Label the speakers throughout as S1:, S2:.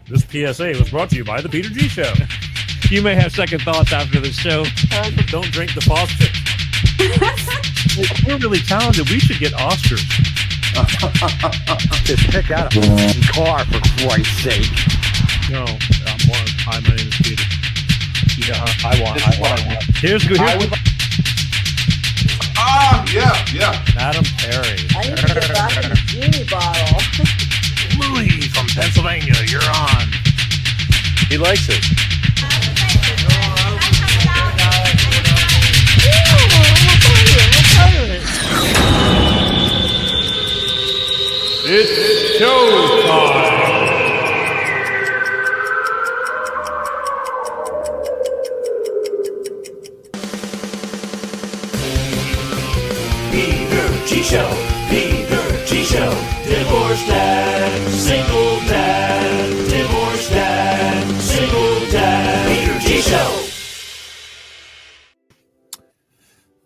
S1: This PSA was brought to you by the Peter G Show.
S2: You may have second thoughts after the show.
S1: Don't drink the faucet. We're really talented. We should get Oscars.
S3: Just pick out a car, for Christ's sake.
S1: No, hi, my name is Peter. Yeah, I want. Here's good.
S4: Yeah.
S1: Madam Perry.
S5: I need to get back in the genie bottle.
S1: Louis from Pennsylvania, you're on. He likes it. It's showtime.
S6: Peter G Show, Peter G Show, divorced dad, single dad, divorced dad, single dad, Peter G Show.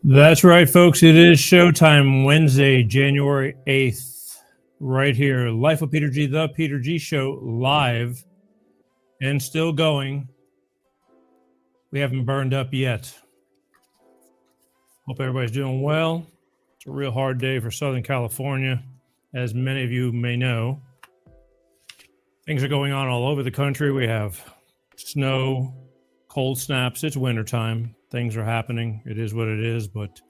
S1: That's right, folks. It is showtime, Wednesday, January 8th, right here. Life of Peter G, the Peter G Show, live and still going. We haven't burned up yet. Hope everybody's doing well. It's a real hard day for Southern California, as many of you may know. Things are going on all over the country. We have snow, cold snaps. It's wintertime. Things are happening. It is what it is, but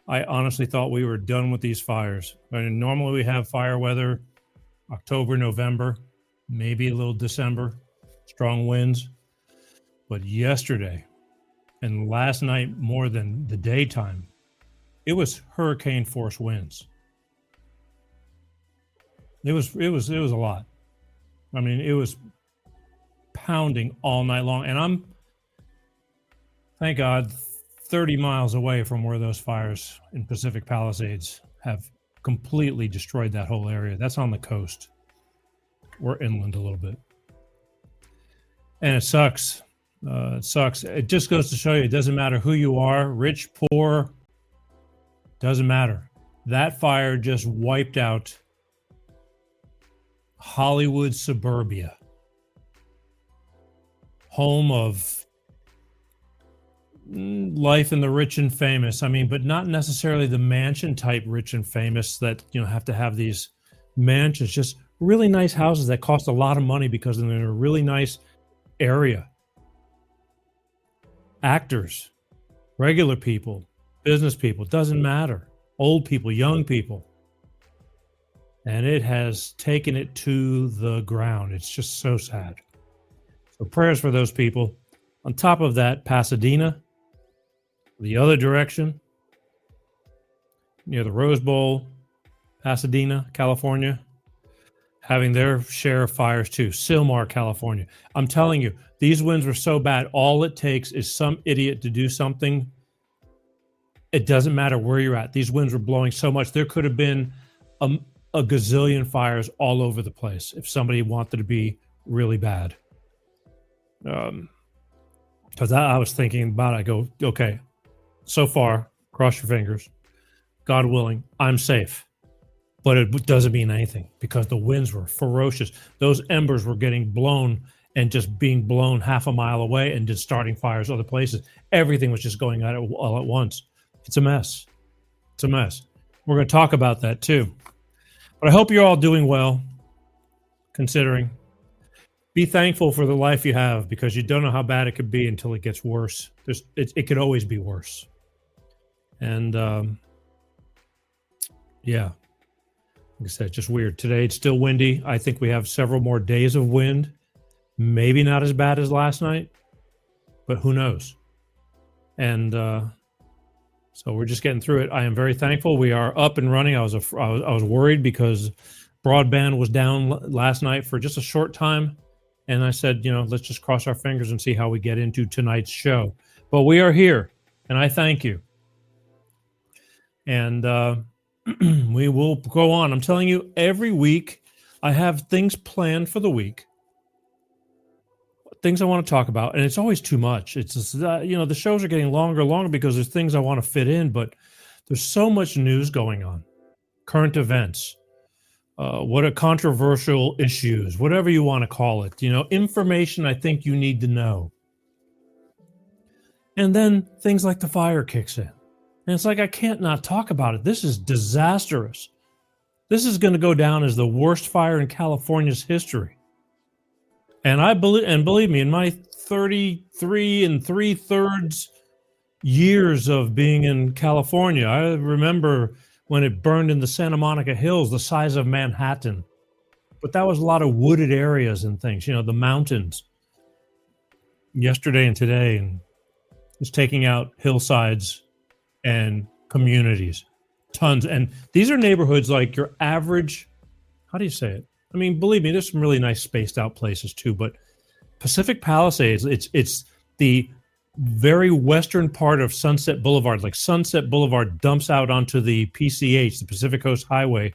S1: I honestly thought we were done with these fires. I mean, normally we have fire weather October, November, maybe a little December, strong winds. But yesterday and last night, more than the daytime, it was hurricane force winds. It was a lot. I mean, it was pounding all night long, and I'm, thank God, 30 miles away from where those fires in Pacific Palisades have completely destroyed that whole area. That's on the coast. We're inland a little bit. And it sucks. It sucks. It just goes to show you, it doesn't matter who you are, rich, poor, doesn't matter. That fire just wiped out Hollywood suburbia, home of life in the rich and famous. I mean, but not necessarily the mansion type rich and famous that, you know, have to have these mansions, just really nice houses that cost a lot of money because they're in a really nice area. Actors, regular people, business people, doesn't matter. Old people, young people. And it has taken it to the ground. It's just so sad. So prayers for those people. On top of that, Pasadena, the other direction, near the Rose Bowl, Pasadena, California, having their share of fires too. Sylmar, California. I'm telling you, these winds were so bad, all it takes is some idiot to do something. It doesn't matter where you're at. These winds were blowing so much. There could have been a gazillion fires all over the place if somebody wanted to be really bad. Because I was thinking about it. I go, okay, so far, cross your fingers. God willing, I'm safe. But it doesn't mean anything because the winds were ferocious. Those embers were getting blown and just being blown half a mile away and just starting fires other places. Everything was just going at it all at once. It's a mess. It's a mess. We're going to talk about that too. But I hope you're all doing well, considering. Be thankful for the life you have because you don't know how bad it could be until it gets worse. It could always be worse. And yeah, like I said, just weird. Today it's still windy. I think we have several more days of wind. Maybe not as bad as last night, but who knows? And so we're just getting through it. I am very thankful. We are up and running. I was worried because broadband was down last night for just a short time. And I said, you know, let's just cross our fingers and see how we get into tonight's show. But we are here, and I thank you. And we will go on. I'm telling you, every week I have things planned for the week, things I want to talk about, and it's always too much. It's just, you know, the shows are getting longer and longer because there's things I want to fit in, but there's so much news going on, current events. what are controversial issues, whatever you want to call it, information I think you need to know. And then things like the fire kicks in. And it's like, I can't not talk about it. This is disastrous. This is going to go down as the worst fire in California's history. And believe me, in my 33 3/3 years of being in California, I remember when it burned in the Santa Monica Hills, the size of Manhattan. But that was a lot of wooded areas and things, the mountains. Yesterday and today, and it's taking out hillsides and communities, tons. And these are neighborhoods like your average, how do you say it? I mean, believe me, there's some really nice spaced out places too, but Pacific Palisades, it's the very western part of Sunset Boulevard. Like Sunset Boulevard dumps out onto the PCH, the Pacific Coast Highway,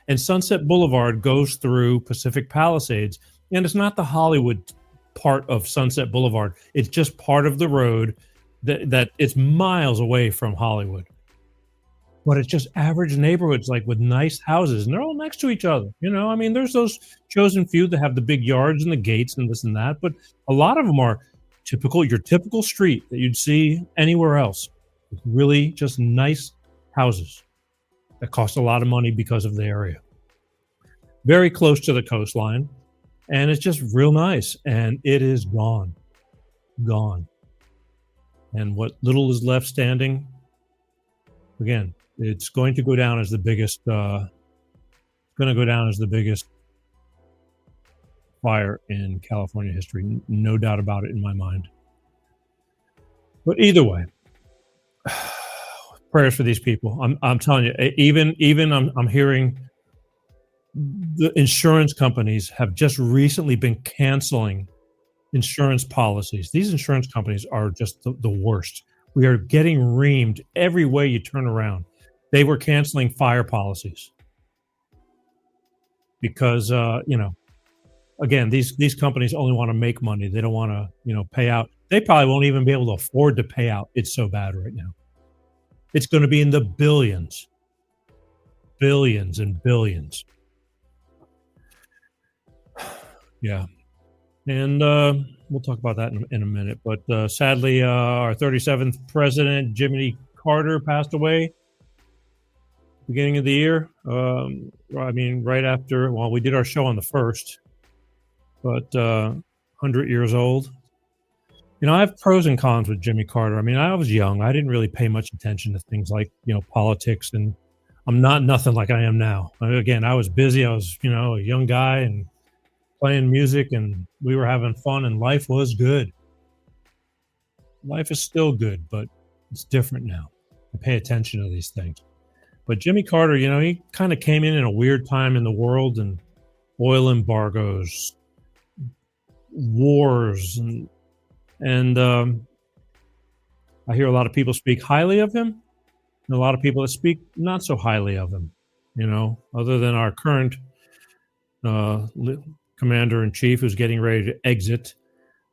S1: and Sunset Boulevard goes through Pacific Palisades. And it's not the Hollywood part of Sunset Boulevard. It's just part of the road that it's miles away from Hollywood. But it's just average neighborhoods, like with nice houses, and they're all next to each other. I mean, there's those chosen few that have the big yards and the gates and this and that, but a lot of them are your typical street that you'd see anywhere else. Really just nice houses that cost a lot of money because of the area. Very close to the coastline, and it's just real nice, and it is gone. And what little is left standing, again, it's going to go down as the biggest fire in California history. No doubt about it in my mind. But either way, prayers for these people. I'm telling you, even I'm hearing the insurance companies have just recently been canceling insurance policies. These insurance companies are just the worst. We are getting reamed every way you turn around. They were canceling fire policies because, again, these companies only want to make money. They don't want to, pay out. They probably won't even be able to afford to pay out. It's so bad right now. It's going to be in the billions and billions. Yeah. And we'll talk about that in a minute. But sadly, our 37th president, Jimmy Carter, passed away beginning of the year. Right after, we did our show on the 1st, but 100 years old. I have pros and cons with Jimmy Carter. I mean, I was young. I didn't really pay much attention to things like, politics, and I'm not nothing like I am now. Again, I was busy. I was, a young guy and playing music, and we were having fun, and life was good. Life is still good, but it's different now. I pay attention to these things. But Jimmy Carter, he kind of came in a weird time in the world, and oil embargoes, wars, and I hear a lot of people speak highly of him, and a lot of people that speak not so highly of him, other than our current commander-in-chief who's getting ready to exit.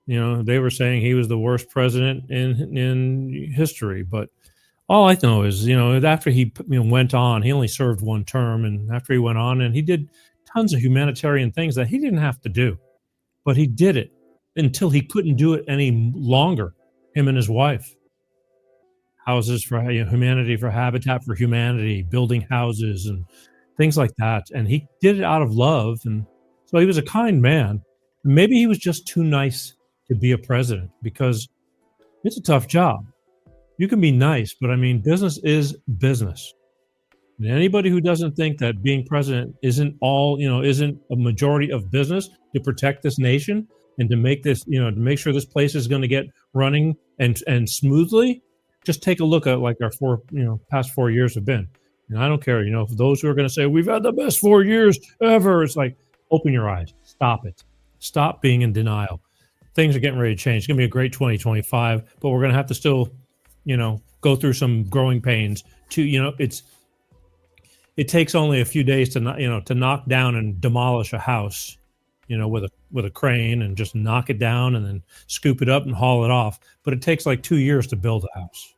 S1: They were saying he was the worst president in history, but all I know is, after he went on, he only served one term, and after he went on, and he did tons of humanitarian things that he didn't have to do, but he did it until he couldn't do it any longer, him and his wife. Houses for humanity, for Habitat for Humanity, building houses and things like that, and he did it out of love, and so he was a kind man. Maybe he was just too nice to be a president, because it's a tough job. You can be nice, but business is business. And anybody who doesn't think that being president isn't a majority of business to protect this nation and to make this, to make sure this place is going to get running and smoothly, just take a look at like our past 4 years have been. And I don't care, for those who are going to say we've had the best 4 years ever, it's like, open your eyes, stop it, stop being in denial. Things are getting ready to change. It's going to be a great 2025, but we're going to have to still, go through some growing pains to, it takes only a few days to knock down and demolish a house, with a crane and just knock it down and then scoop it up and haul it off. But it takes like 2 years to build a house,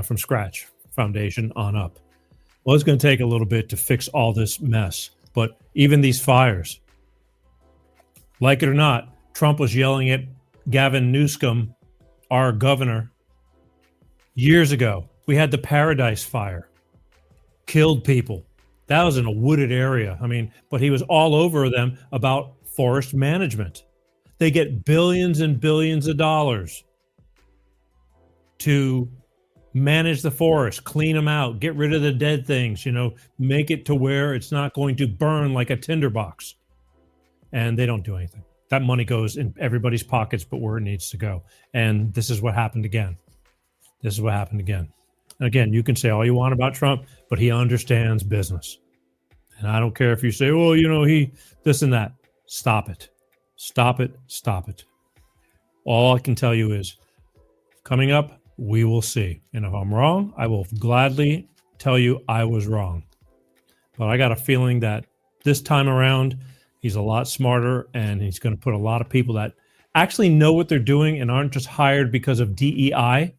S1: from scratch, foundation on up. Well, it's going to take a little bit to fix all this mess. But even these fires, like it or not, Trump was yelling at Gavin Newsom, our governor, years ago. We had the Paradise Fire, killed people. That was in a wooded area. I mean, but he was all over them about forest management. They get billions and billions of dollars to manage the forest, clean them out, get rid of the dead things, make it to where it's not going to burn like a tinderbox. And they don't do anything. That money goes in everybody's pockets, but where it needs to go. And this is what happened again. This is what happened again. And again, you can say all you want about Trump, but he understands business. And I don't care if you say, well, he this and that. Stop it. Stop it. Stop it. All I can tell you is coming up, we will see. And if I'm wrong, I will gladly tell you I was wrong. But I got a feeling that this time around, he's a lot smarter, and he's going to put a lot of people that actually know what they're doing and aren't just hired because of DEI,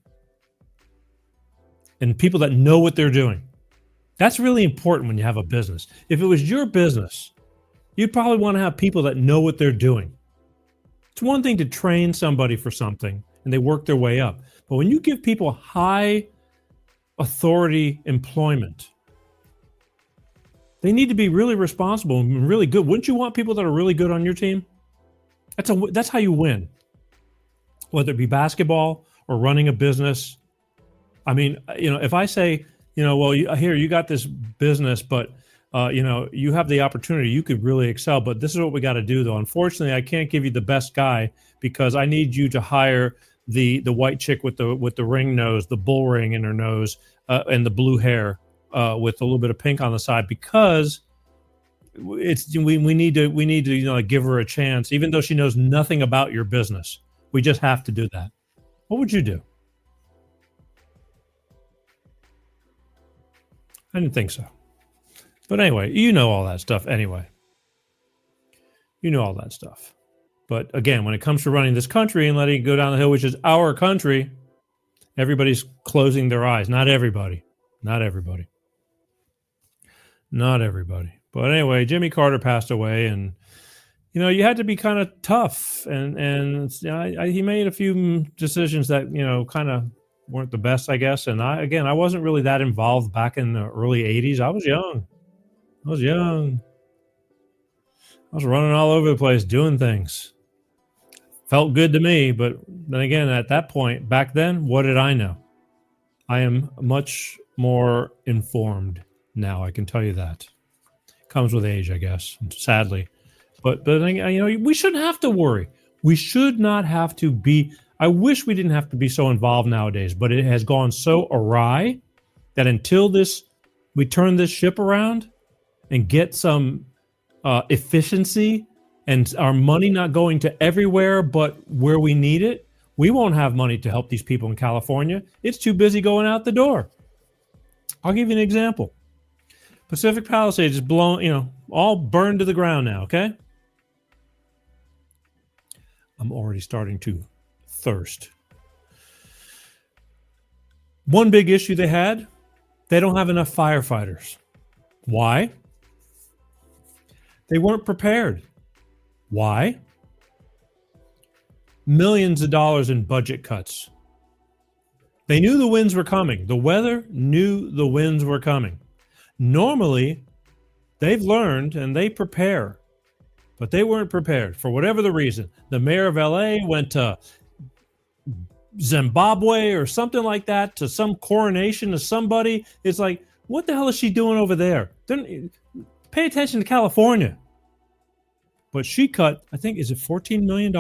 S1: and people that know what they're doing. That's really important when you have a business. If it was your business, you'd probably want to have people that know what they're doing. It's one thing to train somebody for something and they work their way up. But when you give people high authority employment, they need to be really responsible and really good. Wouldn't you want people that are really good on your team? That's how you win. Whether it be basketball or running a business. I mean, if I say, well, here, you got this business, but, you have the opportunity, you could really excel, but this is what we got to do, though. Unfortunately, I can't give you the best guy because I need you to hire the white chick with the ring nose, the bull ring in her nose, and the blue hair with a little bit of pink on the side, because we need to give her a chance, even though she knows nothing about your business. We just have to do that. What would you do? I didn't think so. But anyway, you know all that stuff anyway. You know all that stuff. But again, when it comes to running this country and letting it go down the hill, which is our country, everybody's closing their eyes. Not everybody. Not everybody. Not everybody. But anyway, Jimmy Carter passed away, and you had to be kind of tough, and he made a few decisions that kind of weren't the best, I guess. And I wasn't really that involved back in the early 80s. I was young. I was running all over the place doing things. Felt good to me, but then again, at that point, back then, what did I know? I am much more informed now, I can tell you that. Comes with age, I guess, sadly. But we shouldn't have to worry. We should not have to be. I wish we didn't have to be so involved nowadays, but it has gone so awry that until we turn this ship around and get some efficiency and our money not going to everywhere but where we need it, we won't have money to help these people in California. It's too busy going out the door. I'll give you an example. Pacific Palisades is blown, all burned to the ground now, okay? I'm already starting to thirst. One big issue they had, they don't have enough firefighters. Why? They weren't prepared. Why? Millions of dollars in budget cuts. They knew the winds were coming. The weather knew the winds were coming. Normally, they've learned and they prepare, but they weren't prepared for whatever the reason. The mayor of LA went to Zimbabwe or something like that, to some coronation of somebody. It's like, what the hell is she doing over there? Pay attention to California. But she cut, I think, is it $14 million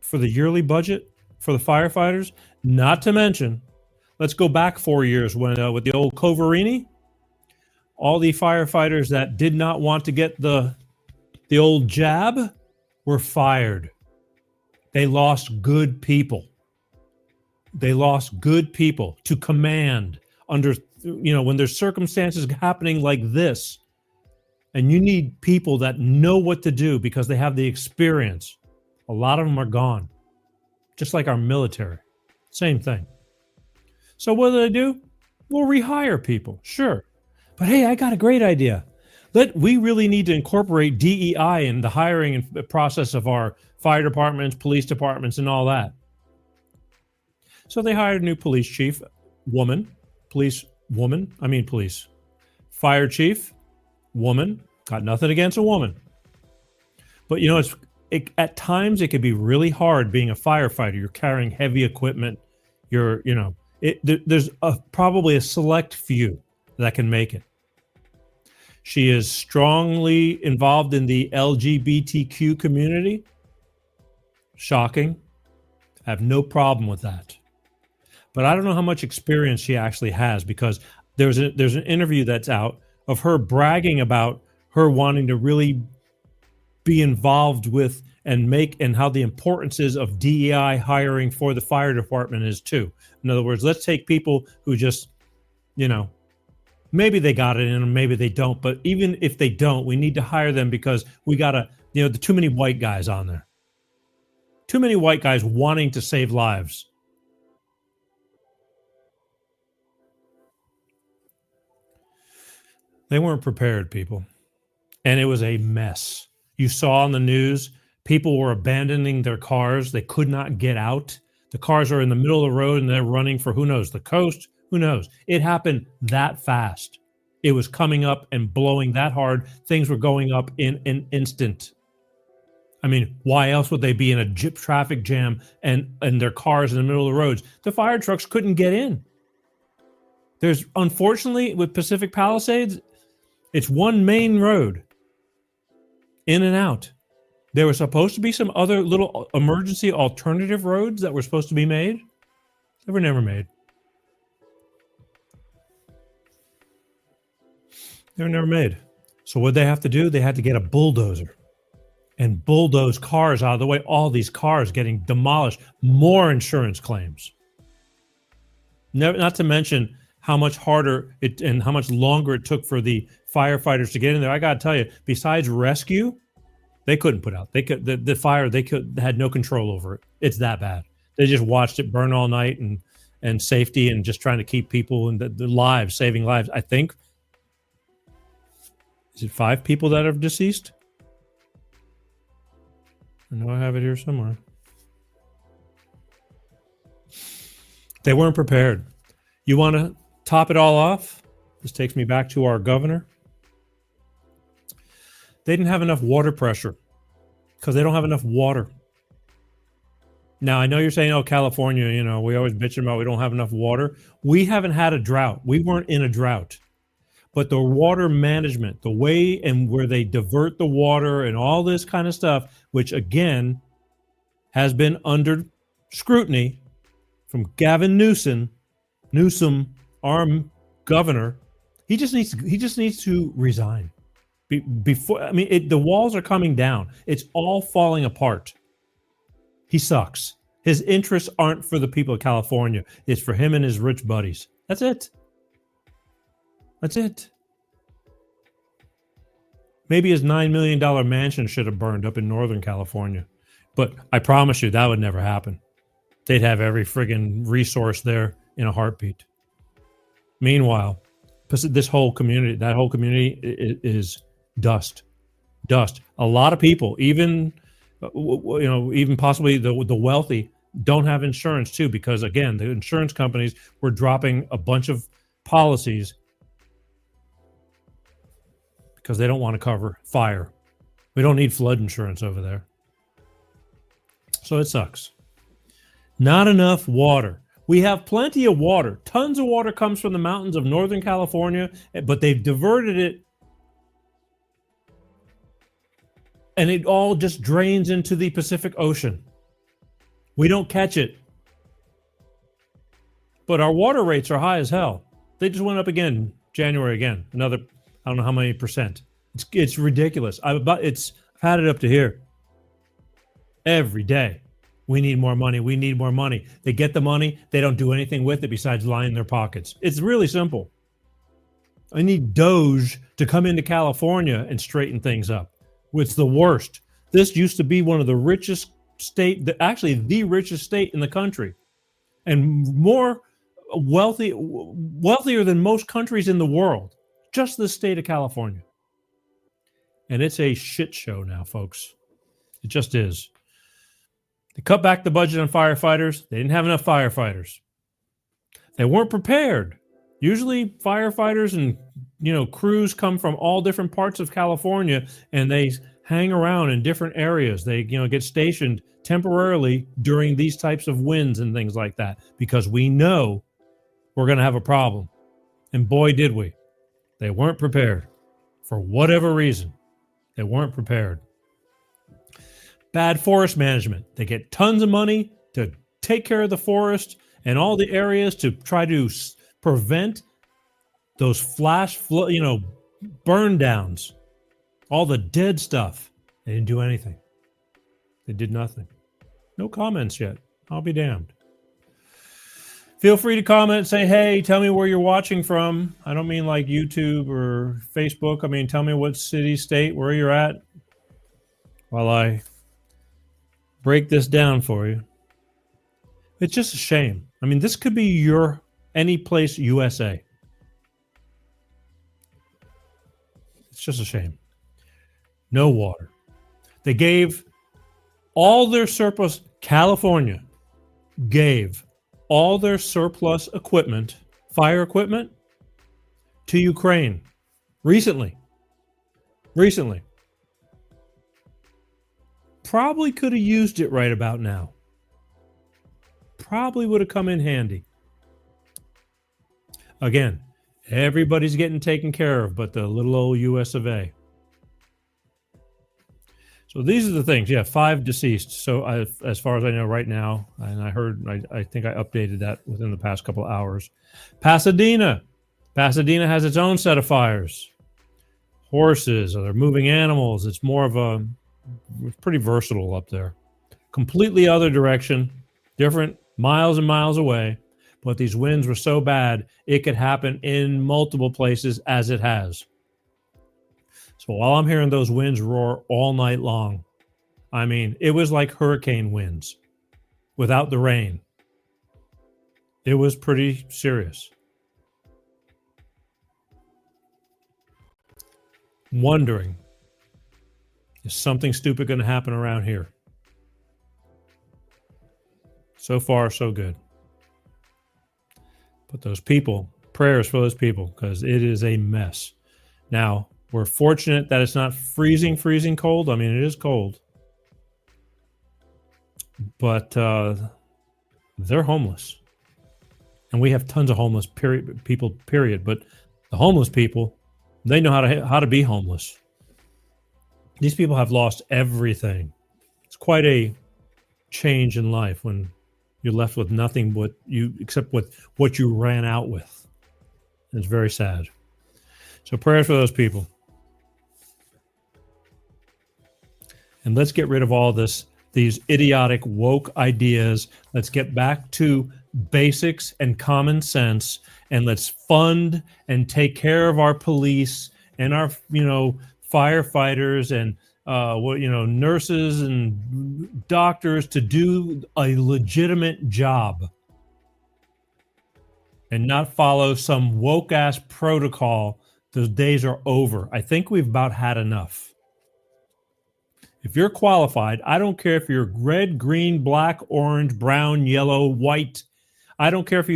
S1: for the yearly budget for the firefighters? Not to mention, let's go back 4 years when with the old Coverini, all the firefighters that did not want to get the old jab were fired. They lost good people. They lost good people to command under, when there's circumstances happening like this, and you need people that know what to do because they have the experience. A lot of them are gone, just like our military. Same thing. So what do? We'll rehire people, sure. But hey, I got a great idea. We really need to incorporate DEI in the hiring and process of our fire departments, police departments, and all that. So they hired a new police chief, police. Fire chief, woman. Got nothing against a woman. But at times it can be really hard being a firefighter. You're carrying heavy equipment. There's probably a select few that can make it. She is strongly involved in the LGBTQ community. Shocking. I have no problem with that. But I don't know how much experience she actually has, because there's an interview that's out of her bragging about her wanting to really be involved with and how the importance is of DEI hiring for the fire department is too. In other words, let's take people who just, maybe they got it in them, maybe they don't. But even if they don't, we need to hire them because we got to, too many white guys on there. Too many white guys wanting to save lives. They weren't prepared, people. And it was a mess. You saw on the news, people were abandoning their cars. They could not get out. The cars are in the middle of the road and they're running for who knows, the coast, who knows. It happened that fast. It was coming up and blowing that hard. Things were going up in an instant. I mean, why else would they be in a traffic jam and their cars in the middle of the roads? The fire trucks couldn't get in. There's, unfortunately, with Pacific Palisades, it's one main road, in and out. There was supposed to be some other little emergency alternative roads that were supposed to be made. They were never made. They were never made. So what they have to do, they had to get a bulldozer and bulldoze cars out of the way. All these cars getting demolished. More insurance claims. Not to mention how much harder it and how much longer it took for the firefighters to get in there. I got to tell you, besides rescue, they couldn't put out. The fire. They had no control over it. It's that bad. They just watched it burn all night and safety and just trying to keep people and the lives, saving lives. I think, is it 5 people that are deceased? I know I have it here somewhere. They weren't prepared. You want to top it all off? This takes me back to our governor. They didn't have enough water pressure because they don't have enough water. Now, I know you're saying, California, we always bitching about we don't have enough water. We haven't had a drought. We weren't in a drought. But the water management, the way and where they divert the water and all this kind of stuff, which again has been under scrutiny from Gavin Newsom, our governor, he just needs to resign. The walls are coming down. It's all falling apart. He sucks. His interests aren't for the people of California. It's for him and his rich buddies. That's it. That's it. Maybe his $9 million mansion should have burned up in Northern California. But I promise you that would never happen. They'd have every friggin' resource there in a heartbeat. Meanwhile, that whole community is dust. A lot of people, even possibly the wealthy, don't have insurance too, because again, the insurance companies were dropping a bunch of policies because they don't want to cover fire. We don't need flood insurance over there. So it sucks. Not enough water. We have plenty of water. Tons of water comes from the mountains of Northern California, but they've diverted it and it all just drains into the Pacific Ocean. We don't catch it. But our water rates are high as hell. They just went up again, January again. Another, I don't know how many percent. It's ridiculous. I've had it up to here. Every day. We need more money. We need more money. They get the money. They don't do anything with it besides line their pockets. It's really simple. I need Doge to come into California and straighten things up. It's the worst. This used to be one of the richest actually the richest state in the country, and more wealthier than most countries in the world. Just the state of California. And it's a shit show now, folks. It just is. They cut back the budget on firefighters. They didn't have enough firefighters. They weren't prepared. Usually firefighters and crews come from all different parts of California, and they hang around in different areas. They get stationed temporarily during these types of winds and things like that, because we know we're going to have a problem. And boy, did we. They weren't prepared. For whatever reason, they weren't prepared. Bad forest management. They get tons of money to take care of the forest and all the areas to try to prevent those burn downs, all the dead stuff. They didn't do anything. They did nothing. No comments yet. I'll be damned. Feel free to comment, say, hey, tell me where you're watching from. I don't mean like YouTube or Facebook. I mean, tell me what city, state, where you're at while I break this down for you. It's just a shame. I mean, this could be any place USA. It's just a shame. No water. They gave all their surplus, California gave all their surplus equipment, fire equipment, to Ukraine recently. Probably could have used it right about now. Probably would have come in handy. Again, everybody's getting taken care of, but the little old US of A. So these are the things. Yeah, 5 deceased. So as far as I know right now, and I think I updated that within the past couple of hours. Pasadena has its own set of fires. Horses, they're moving animals. It's pretty versatile up there. Completely other direction, different miles and miles away. But these winds were so bad, it could happen in multiple places as it has. So while I'm hearing those winds roar all night long, I mean, it was like hurricane winds without the rain. It was pretty serious. Wondering, is something stupid going to happen around here? So far, so good. But those people, prayers for those people, because it is a mess. Now, we're fortunate that it's not freezing cold. I mean, it is cold. But they're homeless. And we have tons of homeless people, period. But the homeless people, they know how to be homeless. These people have lost everything. It's quite a change in life when you're left with nothing except what you ran out with. It's very sad. So prayers for those people. And let's get rid of all these idiotic woke ideas. Let's get back to basics and common sense, and let's fund and take care of our police and our firefighters and nurses and doctors to do a legitimate job and not follow some woke ass protocol. Those days are over. I think we've about had enough. If you're qualified, I don't care if you're red, green, black, orange, brown, yellow, white. I don't care if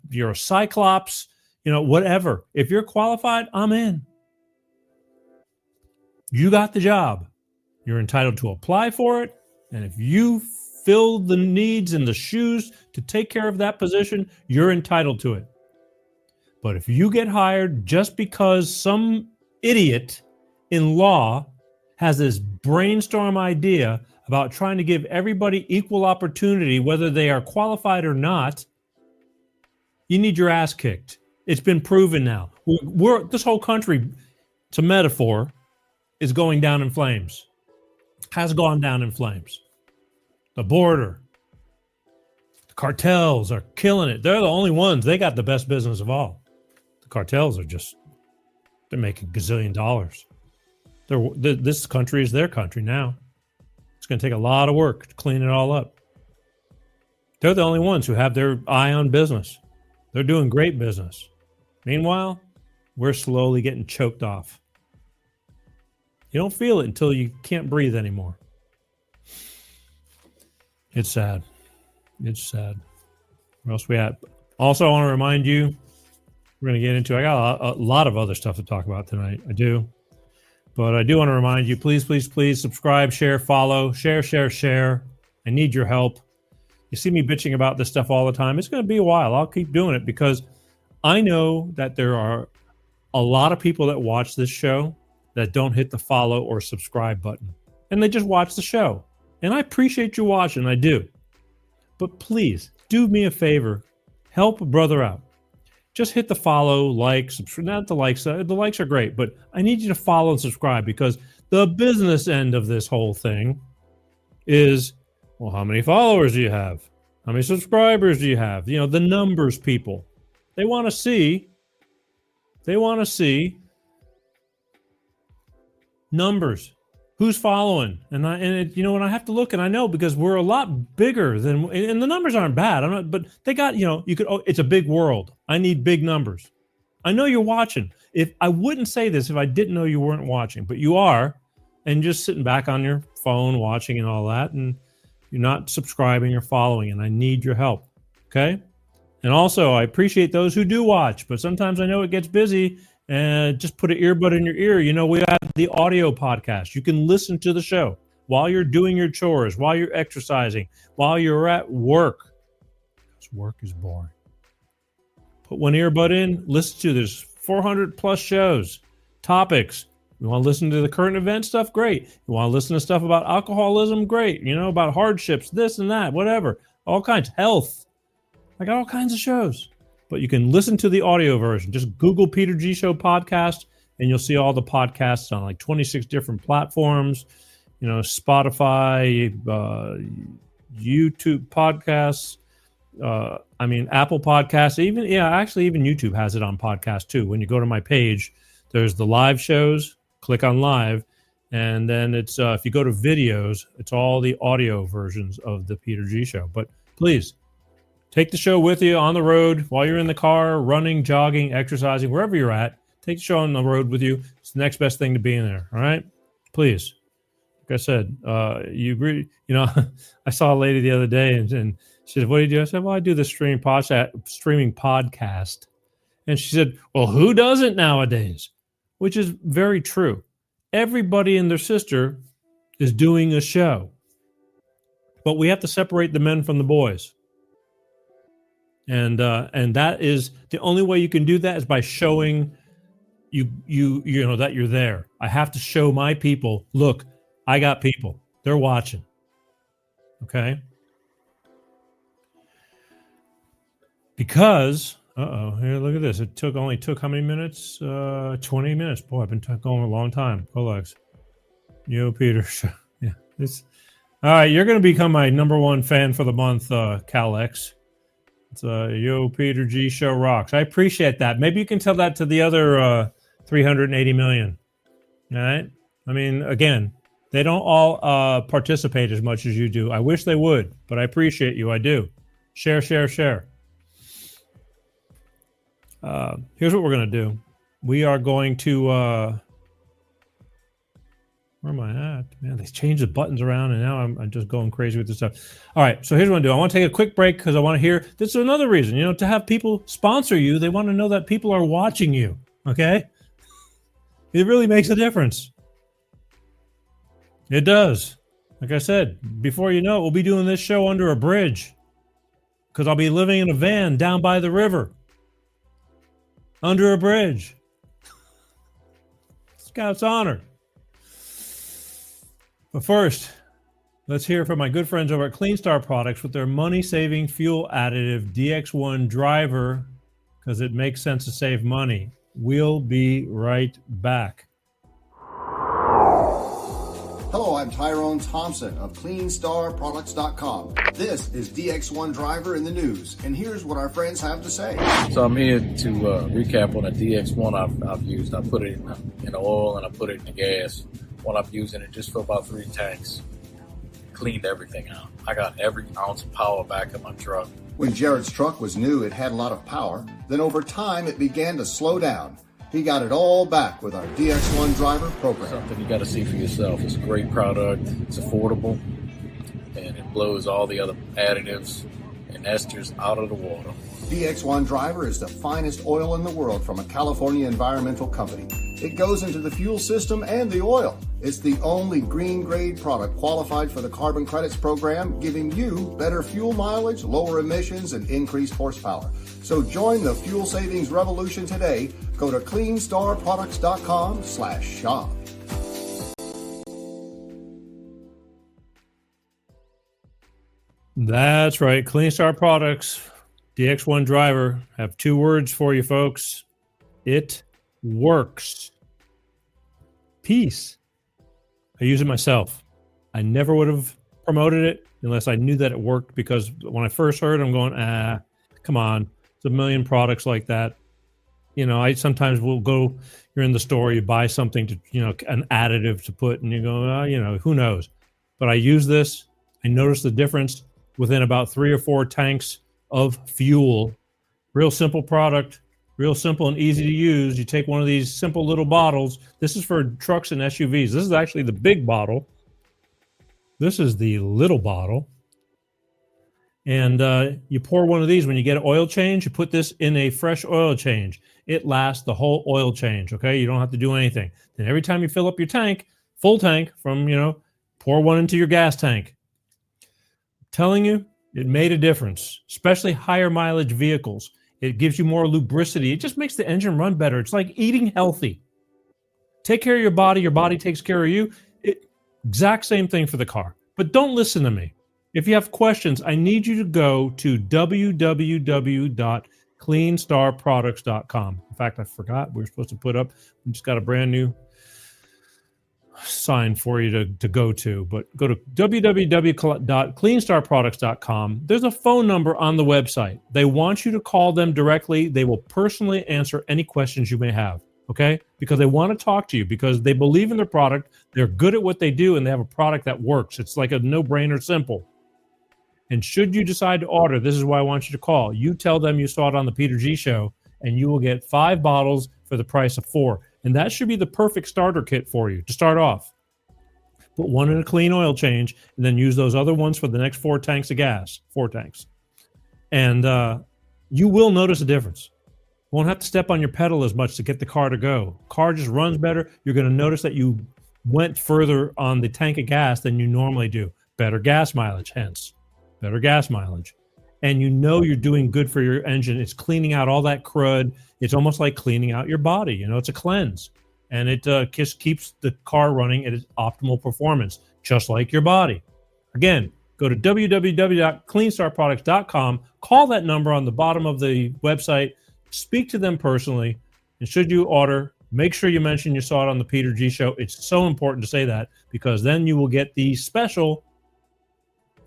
S1: you're a cyclops, whatever. If you're qualified, I'm in. You got the job. You're entitled to apply for it. And if you fill the needs and the shoes to take care of that position, you're entitled to it. But if you get hired just because some idiot in law has this brainstorm idea about trying to give everybody equal opportunity, whether they are qualified or not, you need your ass kicked. It's been proven now. This whole country, it's a metaphor, is going down in flames. Has gone down in flames. The border. The cartels are killing it. They're the only ones. They got the best business of all. The cartels are they're making gazillion dollars. This country is their country now. It's going to take a lot of work to clean it all up. They're the only ones who have their eye on business. They're doing great business. Meanwhile, we're slowly getting choked off. You don't feel it until you can't breathe anymore. It's sad. It's sad. What else we at? Also, I want to remind you, we're going to get into, I got a lot of other stuff to talk about tonight. I do. But I do want to remind you, please, please, please subscribe, share, follow, share. I need your help. You see me bitching about this stuff all the time. It's going to be a while. I'll keep doing it because I know that there are a lot of people that watch this show that don't hit the follow or subscribe button. And they just watch the show. And I appreciate you watching. I do. But please, do me a favor. Help a brother out. Just hit the follow, like, subscribe. Not the likes. The likes are great. But I need you to follow and subscribe because the business end of this whole thing is, well, how many followers do you have? How many subscribers do you have? You know, the numbers, people. They want to see numbers. Who's following? And I have to look, and I know because we're a lot bigger than, and the numbers aren't bad. But they got, it's a big world. I need big numbers. I know you're watching. If I wouldn't say this if I didn't know you weren't watching, but you are, and just sitting back on your phone watching and all that, and you're not subscribing or following, and I need your help. Okay. And also, I appreciate those who do watch, but sometimes I know it gets busy. And just put an earbud in your ear. You know, we have the audio podcast. You can listen to the show while you're doing your chores, while you're exercising, while you're at work. Because work is boring. Put one earbud in, listen to. There's 400 plus shows, topics. You want to listen to the current event stuff? Great. You want to listen to stuff about alcoholism? Great. About hardships, this and that, whatever. All kinds. Health. I got all kinds of shows. But you can listen to the audio version. Just Google Peter G Show podcast, and you'll see all the podcasts on like 26 different platforms. Spotify, YouTube podcasts. Apple podcasts. Even YouTube has it on podcast too. When you go to my page, there's the live shows. Click on live, and then it's if you go to videos, it's all the audio versions of the Peter G Show. But please. Take the show with you on the road while you're in the car, running, jogging, exercising, wherever you're at. Take the show on the road with you. It's the next best thing to be in there. All right? Please. Like I said, I saw a lady the other day and she said, "What do you do?" I said, "Well, I do the streaming podcast." And she said, "Well, who doesn't nowadays?" Which is very true. Everybody and their sister is doing a show. But we have to separate the men from the boys. And that is the only way you can do that is by showing you that you're there. I have to show my people, look, I got people. They're watching. Okay? Because, here, look at this. It only took how many minutes? 20 minutes. Boy, I've been going a long time. Colex. Peter. Yeah. All right, you're going to become my number one fan for the month, Calex. It's Peter G Show rocks. I appreciate that. Maybe you can tell that to the other 380 million. All right? Again, they don't all participate as much as you do. I wish they would, but I appreciate you. I do. Share. Here's what we're going to do. We are going to... where am I at? Man, they changed the buttons around, and now I'm just going crazy with this stuff. All right, so here's what I'm going to do. I want to take a quick break because I want to hear. This is another reason, to have people sponsor you. They want to know that people are watching you, okay? It really makes a difference. It does. Like I said, before you know it, we'll be doing this show under a bridge because I'll be living in a van down by the river under a bridge. Scout's honor. But first, let's hear from my good friends over at Clean Star Products with their money-saving fuel additive DX1 driver because it makes sense to save money. We'll be right back.
S4: Hello, I'm Tyrone Thompson of CleanStarProducts.com. This is DX1 Driver in the news, and here's what our friends have to say.
S7: So I'm here to recap on the DX1 I've used. I put it in the oil and I put it in the gas. While I'm using it just for about 3 tanks. Cleaned everything out. I got every ounce of power back in my truck.
S4: When Jared's truck was new, it had a lot of power. Then over time, it began to slow down. He got it all back with our DX1 driver program.
S7: Something you got to see for yourself. It's a great product. It's affordable, and it blows all the other additives and esters out of the water.
S4: DX1 driver is the finest oil in the world from a California environmental company. It goes into the fuel system and the oil. It's the only green grade product qualified for the carbon credits program, giving you better fuel mileage, lower emissions, and increased horsepower. So join the fuel savings revolution today. Go to cleanstarproducts.com/shop.
S1: That's right. Clean Star Products, DX1 driver, have two words for you folks. It works. Peace. I use it myself. I never would have promoted it unless I knew that it worked, because when I first heard it, I'm going, come on. There's a million products like that. You know, I sometimes will go, you're in the store, you buy something to, you know, an additive to put, and you go, you know, who knows? But I use this. I noticed the difference within about 3 or 4 tanks of fuel. Real simple product, real simple and easy to use. You take one of these simple little bottles. This is for trucks and SUVs. This is actually the big bottle. This is the little bottle. And you pour one of these when you get an oil change. You put this in a fresh oil change. It lasts the whole oil change, okay? You don't have to do anything. Then every time you fill up your tank, full tank from, you know, pour one into your gas tank. Telling you, it made a difference, especially higher mileage vehicles. It gives you more lubricity. It just makes the engine run better. It's like eating healthy. Take care of your body takes care of you. Exact same thing for the car. But don't listen to me. If you have questions, I need you to go to www.cleanstarproducts.com. In fact, I forgot. We were supposed to put up, we just got a brand new sign for you to go to, but go to www.cleanstarproducts.com. There's a phone number on the website. They want you to call them directly. They will personally answer any questions you may have, okay? Because they want to talk to you, because they believe in their product, they're good at what they do, and they have a product that works. It's like a no-brainer simple. And should you decide to order, this is why I want you to call. You tell them you saw it on the Peter G Show, and you will get 5 bottles for the price of 4. And that should be the perfect starter kit for you to start off. Put one in a clean oil change, and then use those other ones for the next 4 tanks of gas, 4 tanks. And you will notice a difference. You won't have to step on your pedal as much to get the car to go. Car just runs better. You're going to notice that you went further on the tank of gas than you normally do. Better gas mileage, hence. Better gas mileage. And you know you're doing good for your engine. It's cleaning out all that crud. It's almost like cleaning out your body. You know, it's a cleanse. And it just keeps the car running at its optimal performance, just like your body. Again, go to www.cleanstarproducts.com. Call that number on the bottom of the website. Speak to them personally. And should you order, make sure you mention you saw it on the Peter G Show. It's so important to say that, because then you will get the special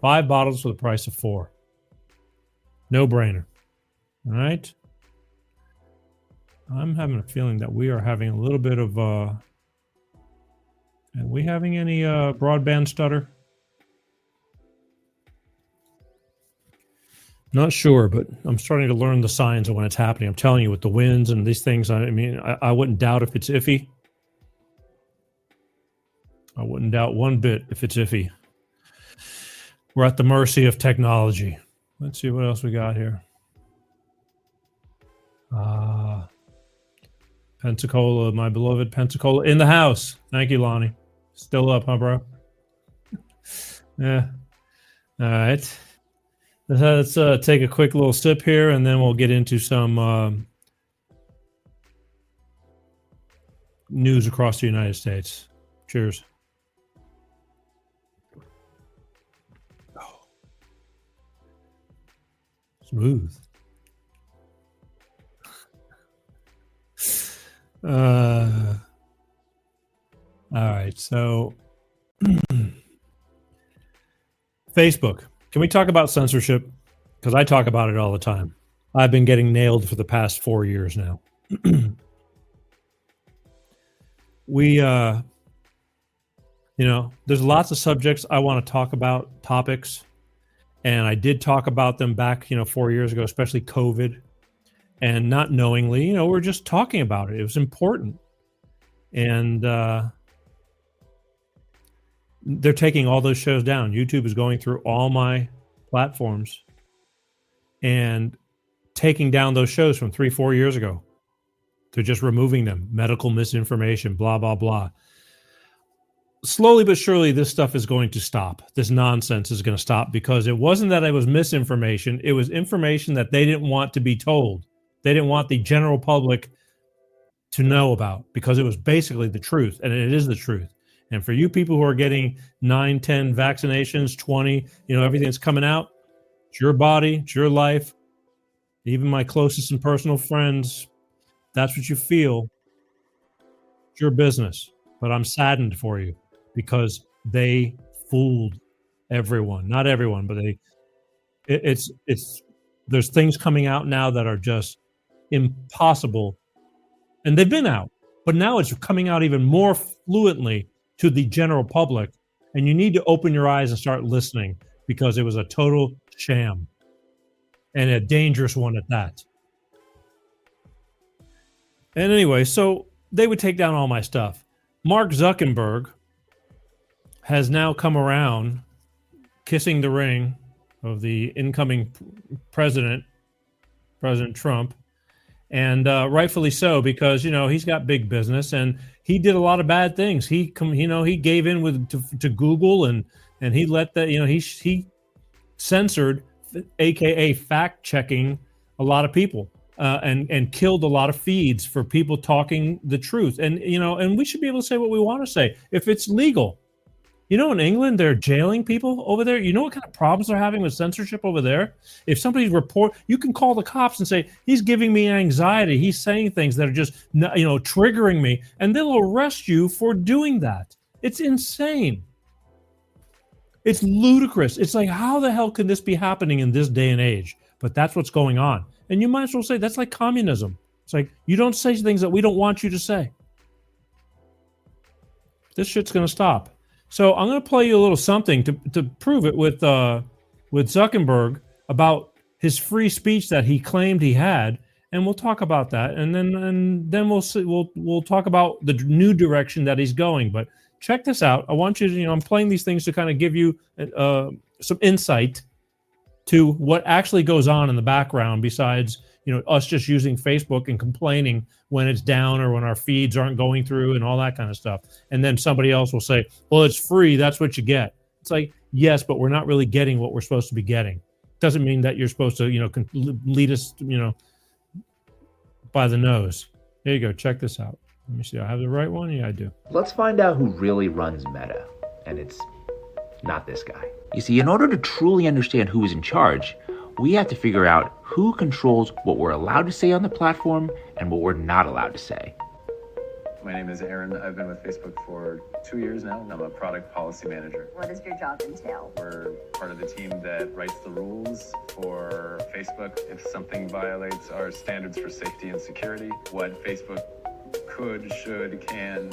S1: 5 bottles for the price of 4. No brainer. All right. I'm having a feeling that we are having a little bit of, are we having any broadband stutter? Not sure, but I'm starting to learn the signs of when it's happening. I'm telling you, with the winds and these things, I mean, I wouldn't doubt if it's iffy. I wouldn't doubt one bit if it's iffy. We're at the mercy of technology. Let's see what else we got here. Pensacola, my beloved Pensacola, in the house. Thank you, Lonnie. Still up, huh, bro? Yeah. All right. Let's take a quick little sip here, and then we'll get into some news across the United States. Cheers. Smooth. All right, so Facebook. Can we talk about censorship? Because I talk about it all the time. I've been getting nailed for the past 4 years now. There's lots of subjects I want to talk about, topics, and I did talk about them back, 4 years ago, especially COVID. and not knowingly, we're just talking about it. It was important. And they're taking all those shows down. YouTube is going through all my platforms and taking down those shows from 3-4 years ago. They're just removing them. Medical misinformation, blah, blah, blah. Slowly but surely, this stuff is going to stop. This nonsense is going to stop, because it wasn't that it was misinformation. It was information that they didn't want to be told. They didn't want the general public to know about, because it was basically the truth, and it is the truth. And for you people who are getting 9, 10 vaccinations, 20, everything's coming out, it's your body, it's your life. Even my closest and personal friends, that's what you feel. It's your business. But I'm saddened for you, because they fooled everyone. Not everyone, but it's there's things coming out now that are just impossible. And they've been out, but now it's coming out even more fluently to the general public. And you need to open your eyes and start listening, because it was a total sham, and a dangerous one at that. And anyway, so they would take down all my stuff. Mark Zuckerberg has now come around, kissing the ring of the incoming President Trump. And rightfully so, because, he's got big business, and he did a lot of bad things. He gave in to Google, and he let that, he censored, AKA fact checking, a lot of people, and killed a lot of feeds for people talking the truth. And, and we should be able to say what we want to say if it's legal. In England, they're jailing people over there. You know what kind of problems they're having with censorship over there? If somebody's you can call the cops and say, he's giving me anxiety. He's saying things that are just, triggering me. And they'll arrest you for doing that. It's insane. It's ludicrous. It's like, how the hell can this be happening in this day and age? But that's what's going on. And you might as well say that's like communism. It's like, you don't say things that we don't want you to say. This shit's going to stop. So I'm going to play you a little something to prove it with Zuckerberg about his free speech that he claimed he had, and we'll talk about that, and then we'll talk about the new direction that he's going. But check this out. I want you to, I'm playing these things to kind of give you some insight to what actually goes on in the background, besides us just using Facebook and complaining when it's down or when our feeds aren't going through and all that kind of stuff. And then somebody else will say, well, it's free, that's what you get. It's like, yes, but we're not really getting what we're supposed to be getting. Doesn't mean that you're supposed to, lead us, by the nose. Here you go. Check this out. Let me see. I have the right one? Yeah, I do.
S8: Let's find out who really runs Meta. And it's not this guy. You see, in order to truly understand who is in charge, we have to figure out who controls what we're allowed to say on the platform and what we're not allowed to say.
S9: My name is Aaron. I've been with Facebook for 2 years now. I'm a product policy manager.
S10: What does your job entail?
S9: We're part of the team that writes the rules for Facebook if something violates our standards for safety and security, what Facebook could, should, can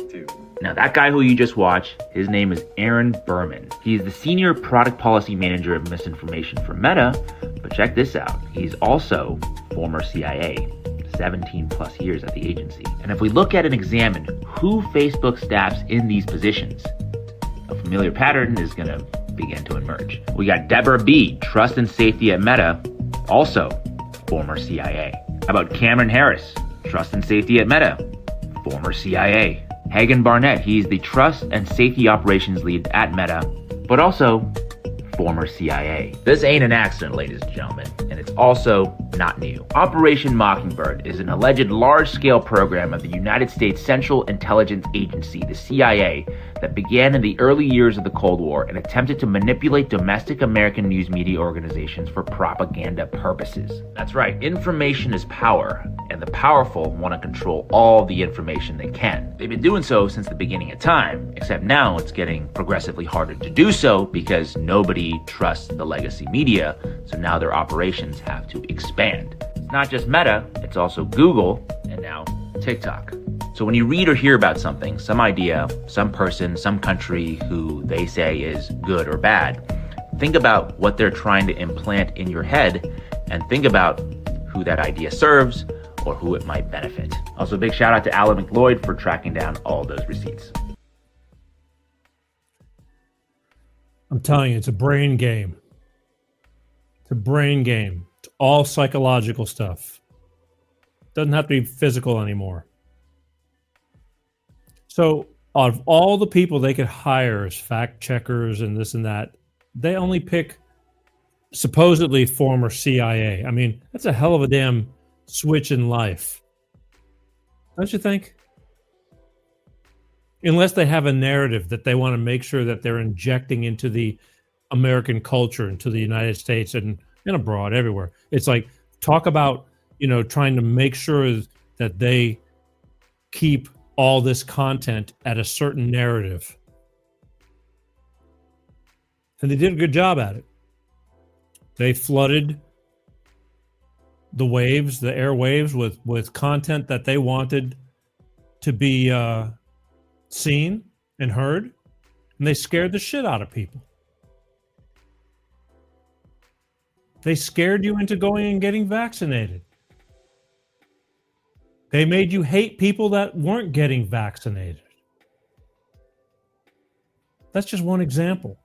S9: do.
S8: Now that guy who you just watched, his name is Aaron Berman. He's the senior product policy manager of misinformation for Meta, but check this out. He's also former CIA, 17 plus years at the agency. And if we look at and examine who Facebook staffs in these positions, a familiar pattern is going to begin to emerge. We got Deborah B., trust and safety at Meta, also former CIA. How about Cameron Harris, trust and safety at Meta, former CIA. Hagen Barnett, he's the trust and safety operations lead at Meta, but also former CIA. This ain't an accident, ladies and gentlemen, and it's also not new. Operation Mockingbird is an alleged large-scale program of the United States Central Intelligence Agency, the CIA, that began in the early years of the Cold War and attempted to manipulate domestic American news media organizations for propaganda purposes. That's right, information is power, and the powerful want to control all the information they can. They've been doing so since the beginning of time, except now it's getting progressively harder to do so because nobody trusts the legacy media, so now their operations have to expand. It's not just Meta, it's also Google, and now TikTok. So when you read or hear about something, some idea, some person, some country who they say is good or bad, think about what they're trying to implant in your head and think about who that idea serves or who it might benefit. Also, big shout out to Alan McLeod for tracking down all those receipts.
S1: I'm telling you, it's a brain game. It's a brain game. It's all psychological stuff. Doesn't have to be physical anymore. So, out of all the people they could hire as fact checkers and this and that, they only pick supposedly former CIA. I mean, that's a hell of a damn switch in life. Don't you think? Unless they have a narrative that they want to make sure that they're injecting into the American culture, into the United States and abroad, everywhere. It's like, talk about, trying to make sure that they keep all this content at a certain narrative. And they did a good job at it. They flooded the waves, the airwaves, with content that they wanted to be seen and heard, and they scared the shit out of people. They scared you into going and getting vaccinated. They made you hate people that weren't getting vaccinated. That's just one example.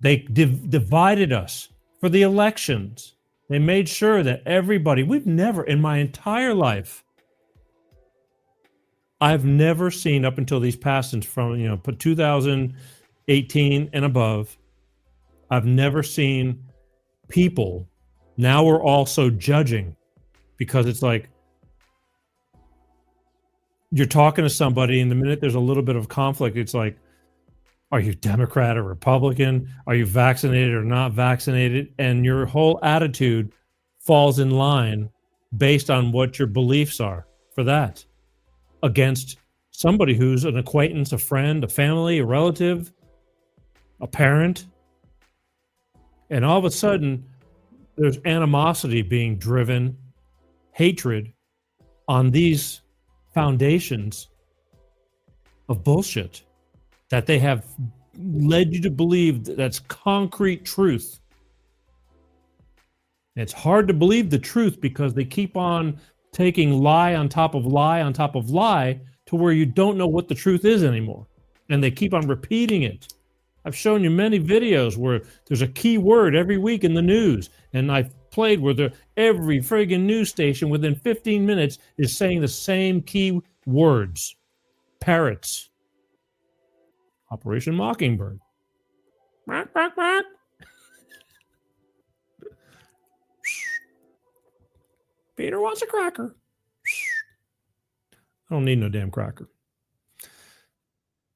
S1: They divided us for the elections. They made sure that everybody, we've never, in my entire life, I've never seen up until these passings from, 2018 and above, I've never seen people, now we're also judging, because it's like, you're talking to somebody and the minute there's a little bit of conflict, it's like, are you Democrat or Republican? Are you vaccinated or not vaccinated? And your whole attitude falls in line based on what your beliefs are for that, against somebody who's an acquaintance, a friend, a family, a relative, a parent. And all of a sudden, there's animosity being driven, hatred on these foundations of bullshit that they have led you to believe that's concrete truth. It's hard to believe the truth because they keep on taking lie on top of lie on top of lie to where you don't know what the truth is anymore. And they keep on repeating it. I've shown you many videos where there's a key word every week in the news, and I've played where every friggin' news station within 15 minutes is saying the same key words. Parrots. Operation Mockingbird. Peter wants a cracker. I don't need no damn cracker.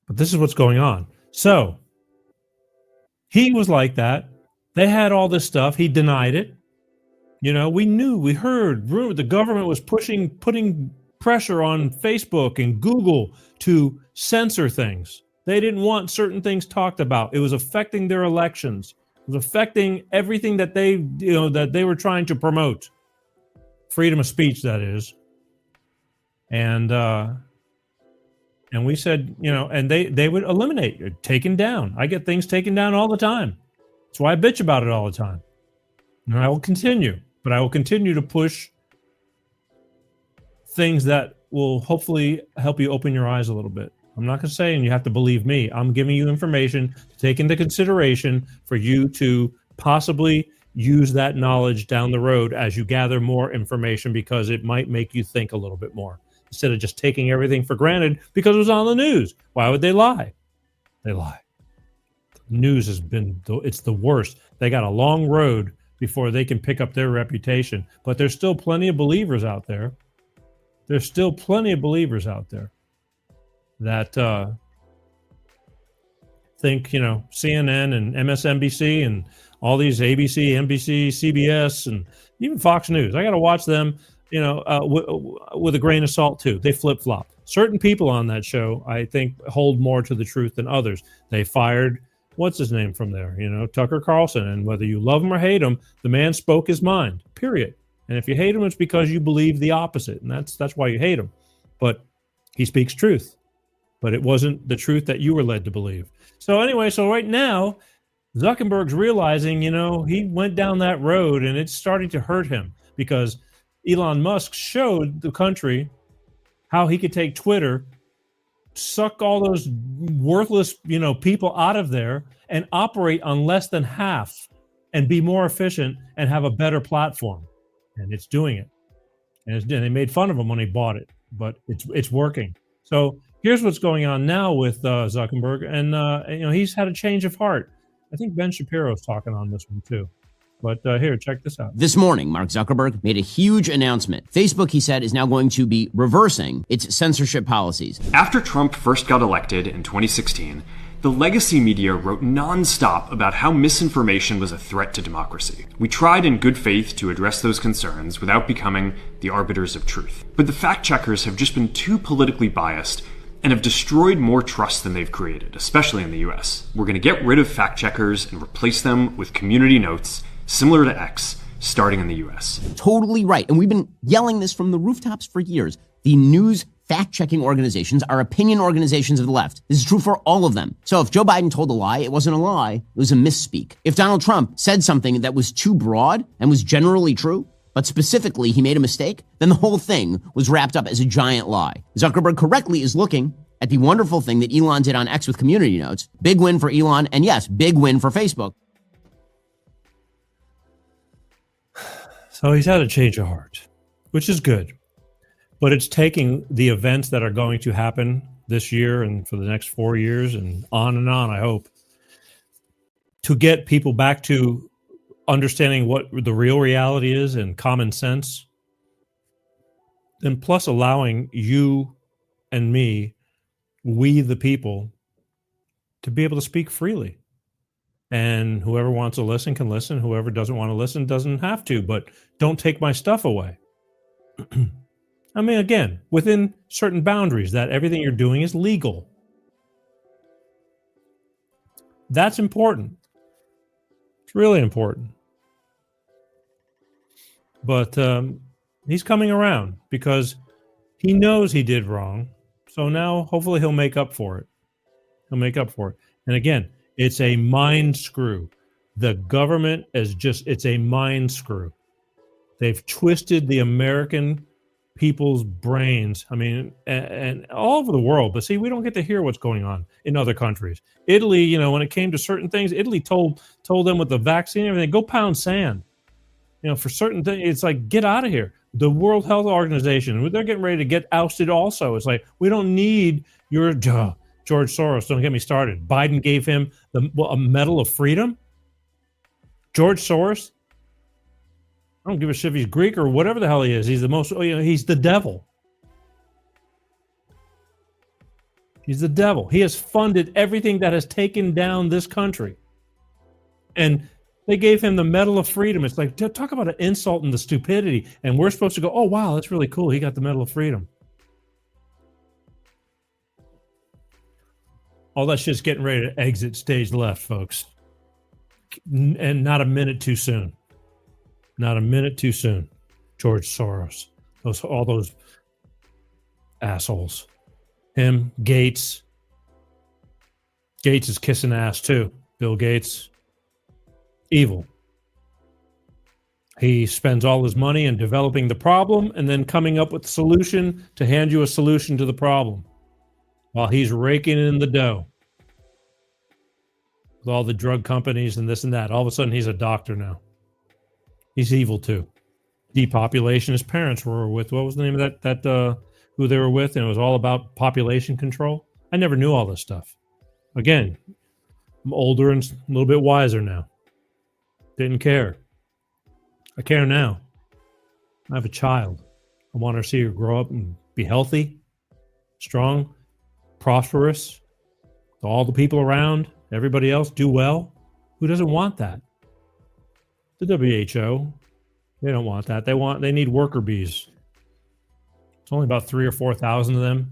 S1: But this is what's going on. So, he was like that. They had all this stuff. He denied it. We knew, we heard, the government was putting pressure on Facebook and Google to censor things. They didn't want certain things talked about. It was affecting their elections. It was affecting everything that they were trying to promote. Freedom of speech, that is. And we said, and they would eliminate it, taken down. I get things taken down all the time. That's why I bitch about it all the time. And I will continue. But I will continue to push things that will hopefully help you open your eyes a little bit. I'm not going to say, and you have to believe me. I'm giving you information to take into consideration for you to possibly use that knowledge down the road as you gather more information, because it might make you think a little bit more instead of just taking everything for granted because it was on the news. Why would they lie? They lie. The news it's the worst. They got a long road before they can pick up their reputation, but there's still plenty of believers out there. There's still plenty of believers out there that think, CNN and MSNBC and all these ABC, NBC, CBS, and even Fox News. I got to watch them, with a grain of salt too. They flip-flop. Certain people on that show, I think, hold more to the truth than others. They fired, what's his name from there? Tucker Carlson. And whether you love him or hate him, the man spoke his mind, period. And if you hate him, it's because you believe the opposite. And that's why you hate him. But he speaks truth. But it wasn't the truth that you were led to believe. So anyway, right now, Zuckerberg's realizing, he went down that road and it's starting to hurt him. because Elon Musk showed the country how he could take Twitter, suck all those worthless, people out of there and operate on less than half and be more efficient and have a better platform. And it's doing it. And they made fun of him when he bought it, but it's working. So here's what's going on now with Zuckerberg, and he's had a change of heart. I think Ben Shapiro's talking on this one too. But here, check this out.
S10: This morning, Mark Zuckerberg made a huge announcement. Facebook, he said, is now going to be reversing its censorship policies.
S11: After Trump first got elected in 2016, the legacy media wrote nonstop about how misinformation was a threat to democracy. We tried in good faith to address those concerns without becoming the arbiters of truth. But the fact checkers have just been too politically biased and have destroyed more trust than they've created, especially in the US. We're going to get rid of fact checkers and replace them with community notes, similar to X, starting in the US.
S10: Totally right. And we've been yelling this from the rooftops for years. The news fact-checking organizations are opinion organizations of the left. This is true for all of them. So if Joe Biden told a lie, it wasn't a lie, it was a misspeak. If Donald Trump said something that was too broad and was generally true, but specifically he made a mistake, then the whole thing was wrapped up as a giant lie. Zuckerberg correctly is looking at the wonderful thing that Elon did on X with community notes. Big win for Elon, and yes, big win for Facebook.
S1: So he's had a change of heart, which is good. But it's taking the events that are going to happen this year and for the next 4 years and on, I hope, to get people back to understanding what the real reality is and common sense. And plus allowing you and me, we the people, to be able to speak freely. And whoever wants to listen can listen. Whoever doesn't want to listen doesn't have to. But don't take my stuff away. I mean, again, within certain boundaries, that everything you're doing is legal. That's important. It's really important. But he's coming around because he knows he did wrong. So now, hopefully, he'll make up for it. He'll make up for it. And again, it's a mind screw. The government it's a mind screw. They've twisted the American people's brains. I mean, and all over the world. But see, we don't get to hear what's going on in other countries. Italy, when it came to certain things, Italy told them with the vaccine and everything, go pound sand. For certain things, it's like, get out of here. The World Health Organization, they're getting ready to get ousted also. It's like, we don't need your George Soros. Don't get me started. Biden gave him a Medal of Freedom. George Soros. I don't give a shit if he's Greek or whatever the hell he is. He's the most, he's the devil. He's the devil. He has funded everything that has taken down this country. And they gave him the Medal of Freedom. It's like, talk about an insult and the stupidity. And we're supposed to go, oh, wow, that's really cool. He got the Medal of Freedom. All that shit's getting ready to exit stage left, folks. And not a minute too soon. Not a minute too soon. George Soros. All those assholes. Him, Gates. Gates is kissing ass too. Bill Gates. Evil. He spends all his money in developing the problem and then coming up with the solution to hand you a solution to the problem while he's raking in the dough with all the drug companies and this and that. All of a sudden, he's a doctor now. He's evil too. Depopulation. His parents were with, what was the name of that who they were with? And it was all about population control. I never knew all this stuff. Again, I'm older and a little bit wiser now. Didn't care. I care now. I have a child. I want her to see her grow up and be healthy, strong, prosperous, all the people around, everybody else do well. Who doesn't want that? The WHO, they don't want that. They need worker bees. It's only about 3,000 or 4,000 of them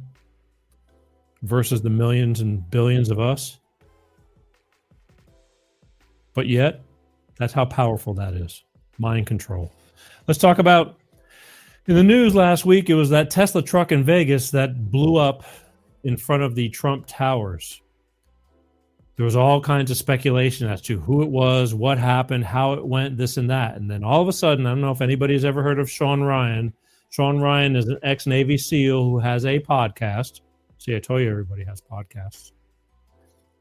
S1: versus the millions and billions of us. But yet, that's how powerful that is. Mind control. Let's talk about, in the news last week, it was that Tesla truck in Vegas that blew up in front of the Trump Towers. there was all kinds of speculation as to who it was, what happened, how it went, this and that. And then all of a sudden, I don't know if anybody's ever heard of Sean Ryan. Sean Ryan is an ex-Navy SEAL who has a podcast. See, I told you everybody has podcasts.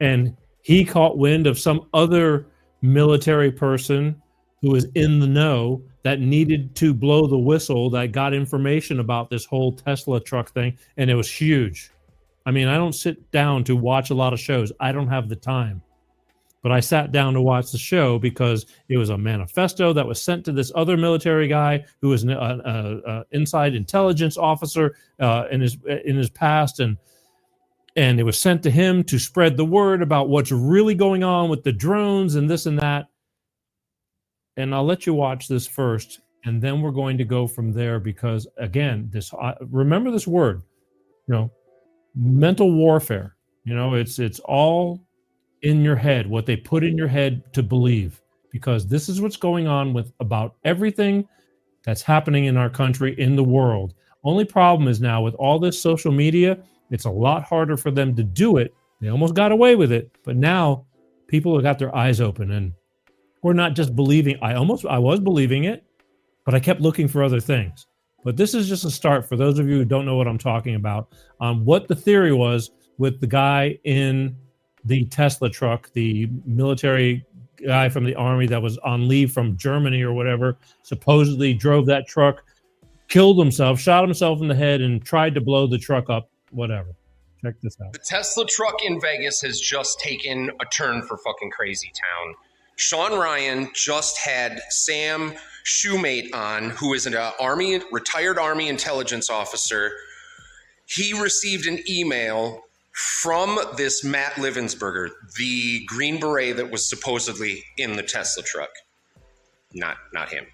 S1: And he caught wind of some other military person who was in the know that needed to blow the whistle, that got information about this whole Tesla truck thing, and it was huge. I mean, I don't sit down to watch a lot of shows. I don't have the time. But I sat down to watch the show because it was a manifesto that was sent to this other military guy who was an inside intelligence officer in his past, and it was sent to him to spread the word about what's really going on with the drones and this and that. And I'll let you watch this first, and then we're going to go from there because, again, remember this word, mental warfare. It's all in your head, what they put in your head to believe, because this is what's going on with about everything that's happening in our country, in the world. Only problem is now with all this social media, it's a lot harder for them to do it. They almost got away with it, but now people have got their eyes open, and we're not just believing. I was believing it, but I kept looking for other things. But this is just a start for those of you who don't know what I'm talking about, what the theory was with the guy in the Tesla truck, the military guy from the army that was on leave from Germany or whatever, supposedly drove that truck, killed himself, shot himself in the head, and tried to blow the truck up, whatever. Check this out.
S12: The Tesla truck in Vegas has just taken a turn for fucking crazy town. Sean Ryan just had Sam Shoemate on, who is an retired Army intelligence officer. He received an email from this Matt Livensberger, the Green Beret that was supposedly in the Tesla truck. Not him.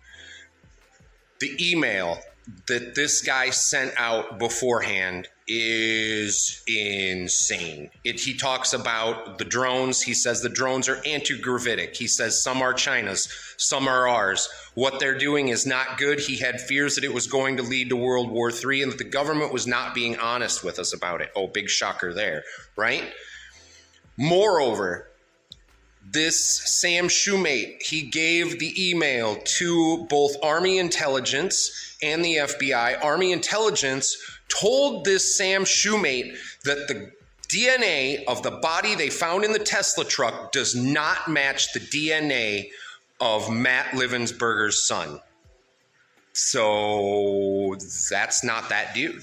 S12: The email that this guy sent out beforehand is insane. He talks about the drones. He says the drones are anti-gravitic. He says some are China's, some are ours. What they're doing is not good. He had fears that it was going to lead to World War III and that the government was not being honest with us about it. Oh, big shocker there, right? Moreover, this Sam Shoemate, he gave the email to both Army Intelligence and the FBI. Army Intelligence told this Sam Shoemate that the DNA of the body they found in the Tesla truck does not match the DNA of Matt Livensberger's son. So that's not that dude.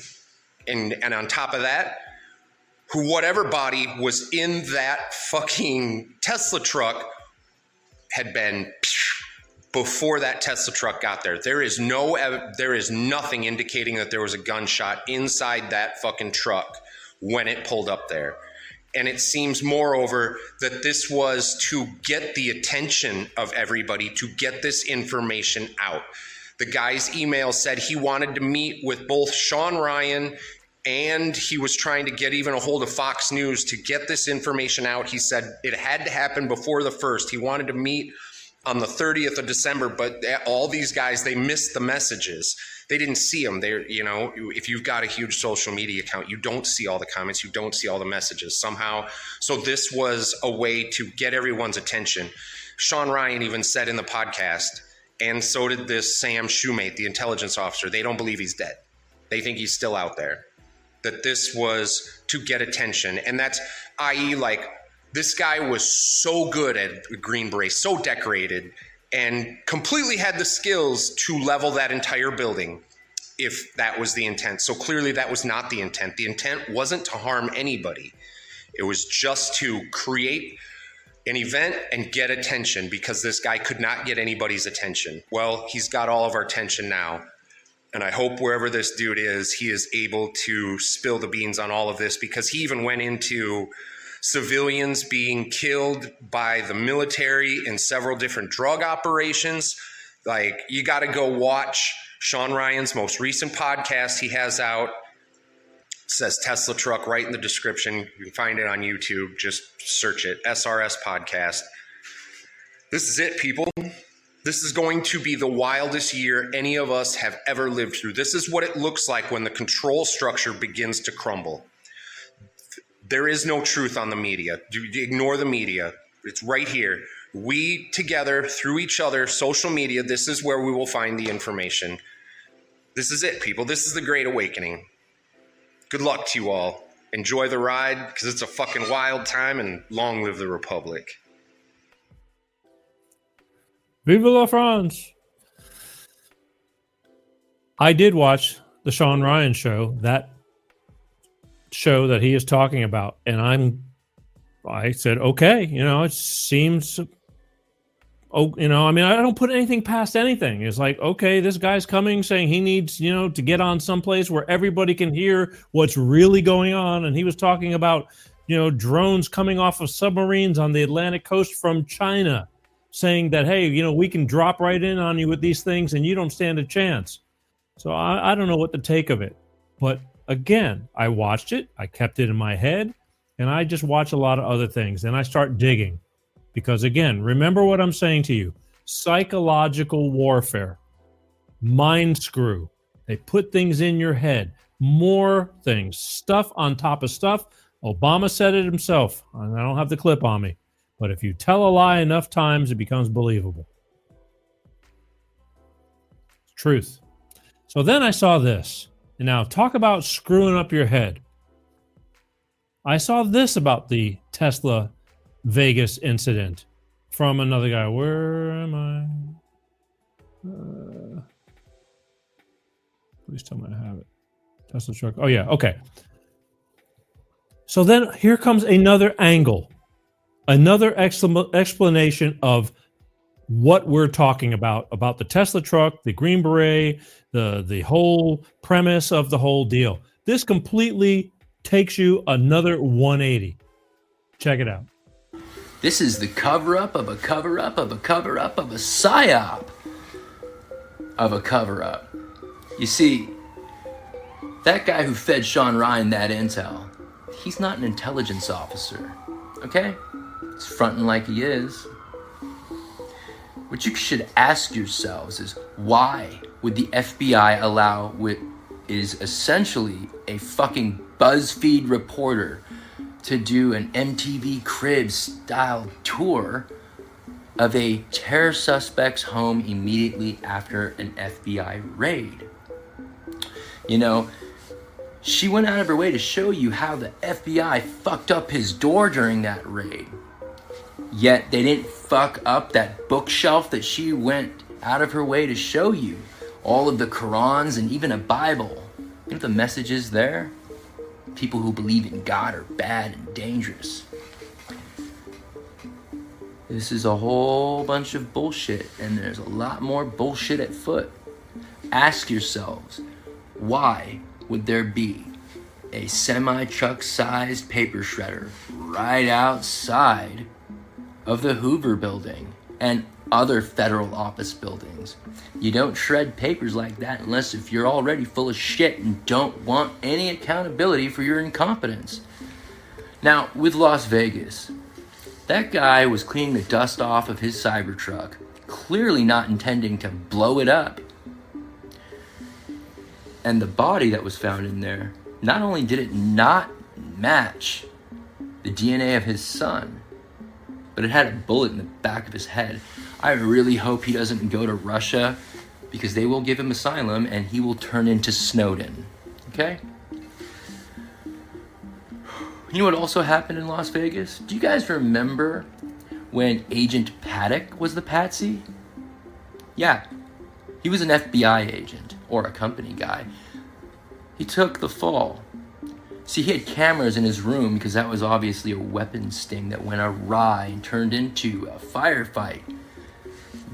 S12: And on top of that, whatever body was in that fucking Tesla truck had been before that Tesla truck got there. There is nothing indicating that there was a gunshot inside that fucking truck when it pulled up there. And it seems, moreover, that this was to get the attention of everybody, to get this information out. The guy's email said he wanted to meet with both Sean Ryan and he was trying to get even a hold of Fox News to get this information out. He said it had to happen before the 1st. He wanted to meet on the 30th of December, but all these guys, they missed the messages. They didn't see them. If you've got a huge social media account, you don't see all the comments, you don't see all the messages somehow. So this was a way to get everyone's attention. Sean Ryan even said in the podcast, and so did this Sam Shoemate, the intelligence officer, they don't believe he's dead. They think he's still out there. That this was to get attention. And that's, i.e., like, this guy was so good at Green Beret, so decorated, and completely had the skills to level that entire building, if that was the intent. So clearly that was not the intent. The intent wasn't to harm anybody. It was just to create an event and get attention, because this guy could not get anybody's attention. Well, he's got all of our attention now. And I hope wherever this dude is, he is able to spill the beans on all of this, because he even went into civilians being killed by the military in several different drug operations. Like, you got to go watch Sean Ryan's most recent podcast he has out. It says Tesla truck right in the description. You can find it on YouTube. Just search it, SRS podcast. This is it, people. This is going to be the wildest year any of us have ever lived through. This is what it looks like when the control structure begins to crumble. There is no truth on the media. You ignore the media. It's right here. We together, through each other, social media, this is where we will find the information. This is it, people. This is the Great Awakening. Good luck to you all. Enjoy the ride, because it's a fucking wild time, and long live the Republic.
S1: Vive la France! I did watch the Sean Ryan show, that show that he is talking about, and I said, okay, it seems, I don't put anything past anything. It's like, okay, this guy's coming saying he needs, to get on someplace where everybody can hear what's really going on. And he was talking about, drones coming off of submarines on the Atlantic coast from China, saying that, hey, we can drop right in on you with these things and you don't stand a chance. So I don't know what to take of it. But again, I watched it. I kept it in my head. And I just watch a lot of other things. And I start digging. Because again, remember what I'm saying to you. Psychological warfare. Mind screw. They put things in your head. More things. Stuff on top of stuff. Obama said it himself. And I don't have the clip on me. But if you tell a lie enough times, it becomes believable. Truth. So then I saw this. And now talk about screwing up your head. I saw this about the Tesla Vegas incident from another guy. Where am I? Please tell me I have it. Tesla truck. Oh, yeah. Okay. So then here comes another angle, another explanation of what we're talking about the Tesla truck, the Green Beret, the whole premise of the whole deal. This completely takes you another 180. Check it out.
S13: This is the cover-up of a cover-up of a cover-up of a psyop of a cover-up. You see, that guy who fed Sean Ryan that intel, he's not an intelligence officer, okay? He's fronting like he is. What you should ask yourselves is, why would the FBI allow what is essentially a fucking BuzzFeed reporter to do an MTV Cribs style tour of a terror suspect's home immediately after an FBI raid? She went out of her way to show you how the FBI fucked up his door during that raid. Yet they didn't fuck up that bookshelf that she went out of her way to show you. All of the Qurans and even a Bible. You know the message is there? People who believe in God are bad and dangerous. This is a whole bunch of bullshit, and there's a lot more bullshit at foot. Ask yourselves, why would there be a semi-truck sized paper shredder right outside of the Hoover building and other federal office buildings? You don't shred papers like that unless if you're already full of shit and don't want any accountability for your incompetence. Now, with Las Vegas, that guy was cleaning the dust off of his Cybertruck, clearly not intending to blow it up. And the body that was found in there, not only did it not match the DNA of his son, but it had a bullet in the back of his head. I really hope he doesn't go to Russia, because they will give him asylum and he will turn into Snowden. Okay? You know what also happened in Las Vegas? Do you guys remember when Agent Paddock was the patsy? Yeah, he was an FBI agent, or a company guy. He took the fall. See, he had cameras in his room because that was obviously a weapons sting that went awry and turned into a firefight.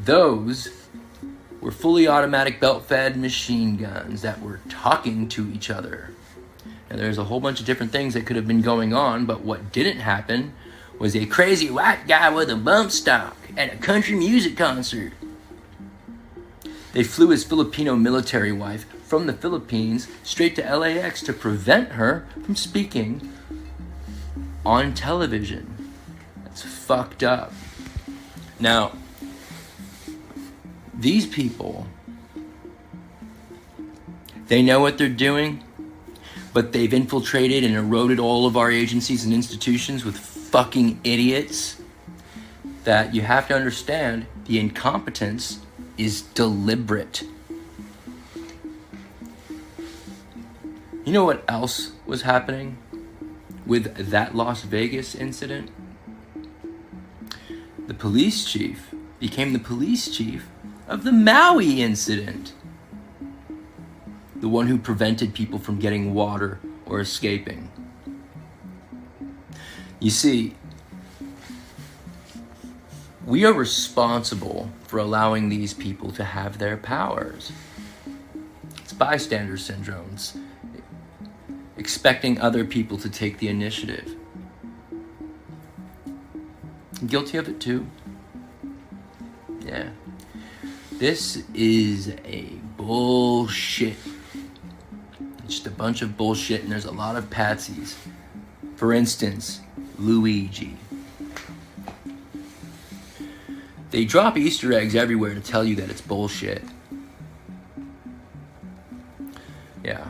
S13: Those were fully automatic belt-fed machine guns that were talking to each other. And there's a whole bunch of different things that could have been going on, but what didn't happen was a crazy white guy with a bump stock at a country music concert. They flew his Filipino military wife from the Philippines straight to LAX to prevent her from speaking on television. That's fucked up. Now, these people, they know what they're doing, But they've infiltrated and eroded all of our agencies and institutions with fucking idiots that you have to understand the incompetence is deliberate. You know what else was happening with that Las Vegas incident? The police chief became the police chief of the Maui incident. The one who prevented people from getting water or escaping. You see, we are responsible for allowing these people to have their powers. It's bystander syndrome. It's expecting other people to take the initiative. I'm guilty of it too. Yeah. This is a bullshit. It's just a bunch of bullshit, and there's a lot of patsies. For instance, Luigi. They drop Easter eggs everywhere to tell you that it's bullshit. Yeah.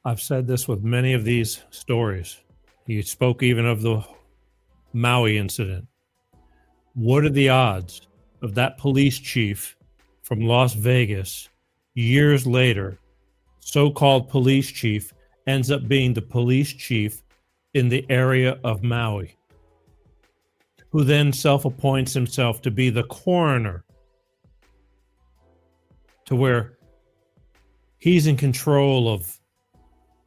S1: I've said this with many of these stories. You spoke even of the Maui incident. What are the odds of that police chief from Las Vegas, years later, so-called police chief, ends up being the police chief in the area of Maui, who then self-appoints himself to be the coroner, to where he's in control of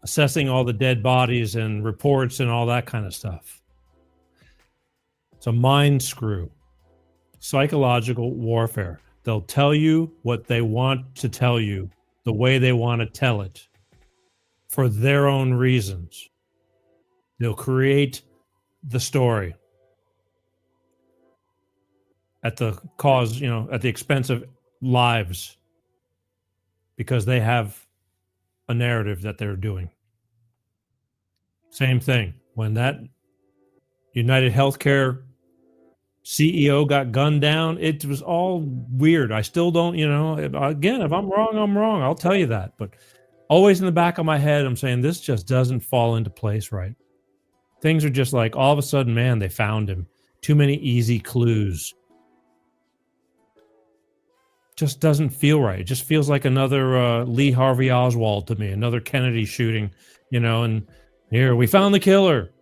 S1: assessing all the dead bodies and reports and all that kind of stuff. It's a mind screw. Psychological warfare. They'll tell you what they want to tell you, the way they want to tell it, for their own reasons. They'll create the story at the cause, at the expense of lives, because they have a narrative that they're doing. Same thing. When that United Healthcare CEO got gunned down, it was all weird. I still don't, again, if I'm wrong, I'm wrong. I'll tell you that. But always in the back of my head, I'm saying this just doesn't fall into place right. Things are just like, all of a sudden, man, they found him. Too many easy clues. Just doesn't feel right. It just feels like another Lee Harvey Oswald to me, another Kennedy shooting, and here, we found the killer.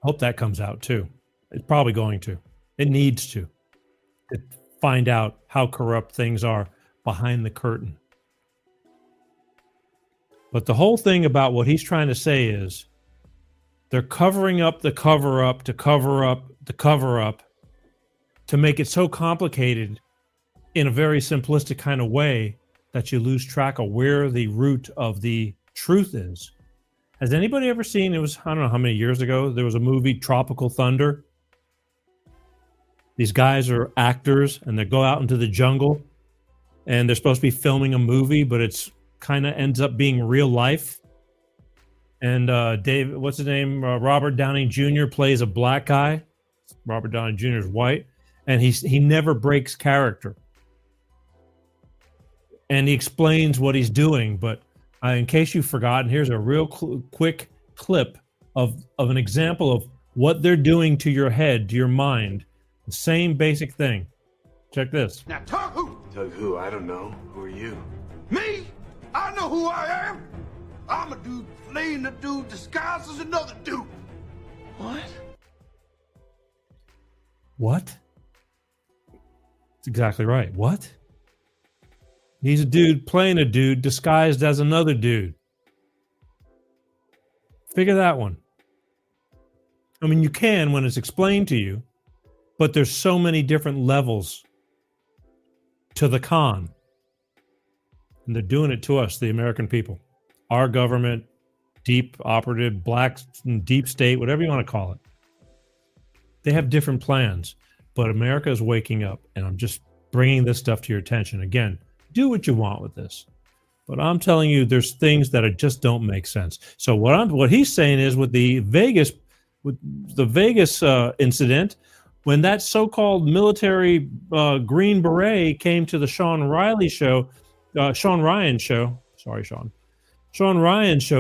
S1: Hope that comes out too. It's probably going to. It needs to find out how corrupt things are behind the curtain. But the whole thing about what he's trying to say is they're covering up the cover up to cover up the cover up to make it so complicated in a very simplistic kind of way that you lose track of where the root of the truth is. Has anybody ever seen, it was, I don't know how many years ago, there was a movie, Tropical Thunder. These guys are actors and they go out into the jungle and they're supposed to be filming a movie, but it's kind of ends up being real life. And Dave, what's his name? Robert Downey Jr. plays a black guy. Robert Downey Jr. is white, and he never breaks character. And he explains what he's doing, but in case you've forgotten, here's a real quick clip of an example of what they're doing to your head, to your mind. The same basic thing. Check this.
S14: Now, Tug who? Tug who? I don't know. Who are you? Me? I know who I am. I'm a dude playing a dude disguised as another dude. What?
S1: What? That's exactly right. What? He's a dude playing a dude disguised as another dude. Figure that one. I mean, you can when it's explained to you, but there's so many different levels to the con. And they're doing it to us, the American people. Our government, deep operative, black, deep state, whatever you want to call it. They have different plans, but America is waking up, and I'm just bringing this stuff to your attention. Again, do what you want with this. But I'm telling you, there's things that just don't make sense. So what he's saying is with the Vegas incident, when that so-called military Green Beret came to the Sean Ryan show, Sean Ryan show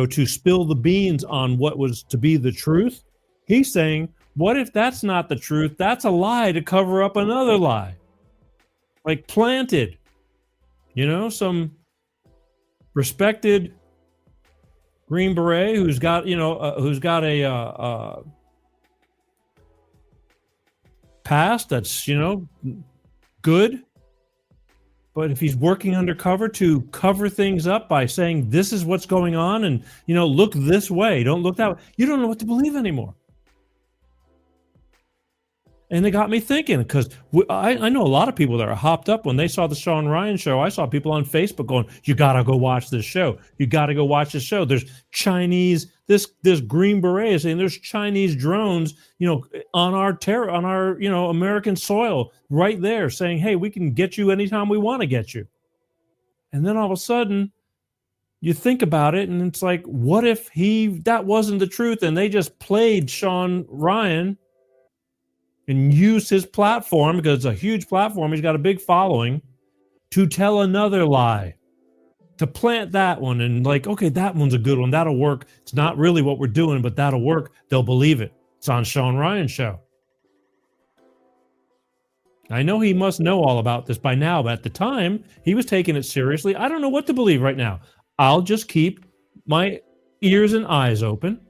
S1: to spill the beans on what was to be the truth, he's saying, what if that's not the truth? That's a lie to cover up another lie. Like planted. You know, some respected Green Beret who's got a past that's, good. But if he's working undercover to cover things up by saying this is what's going on and, look this way, don't look that way, you don't know what to believe anymore. And they got me thinking, because I know a lot of people that are hopped up when they saw the Sean Ryan show. I saw people on Facebook going, you got to go watch this show. You got to go watch this show. There's Chinese, this Green Beret is saying there's Chinese drones, on our American soil right there saying, hey, we can get you anytime we want to get you. And then all of a sudden you think about it and it's like, what if that wasn't the truth and they just played Sean Ryan and use his platform, because it's a huge platform, he's got a big following, to tell another lie, to plant that one and like, okay, that one's a good one, that'll work. It's not really what we're doing, but that'll work. They'll believe it. It's on Sean Ryan show. I know he must know all about this by now, but at the time, he was taking it seriously. I don't know what to believe right now. I'll just keep my ears and eyes open,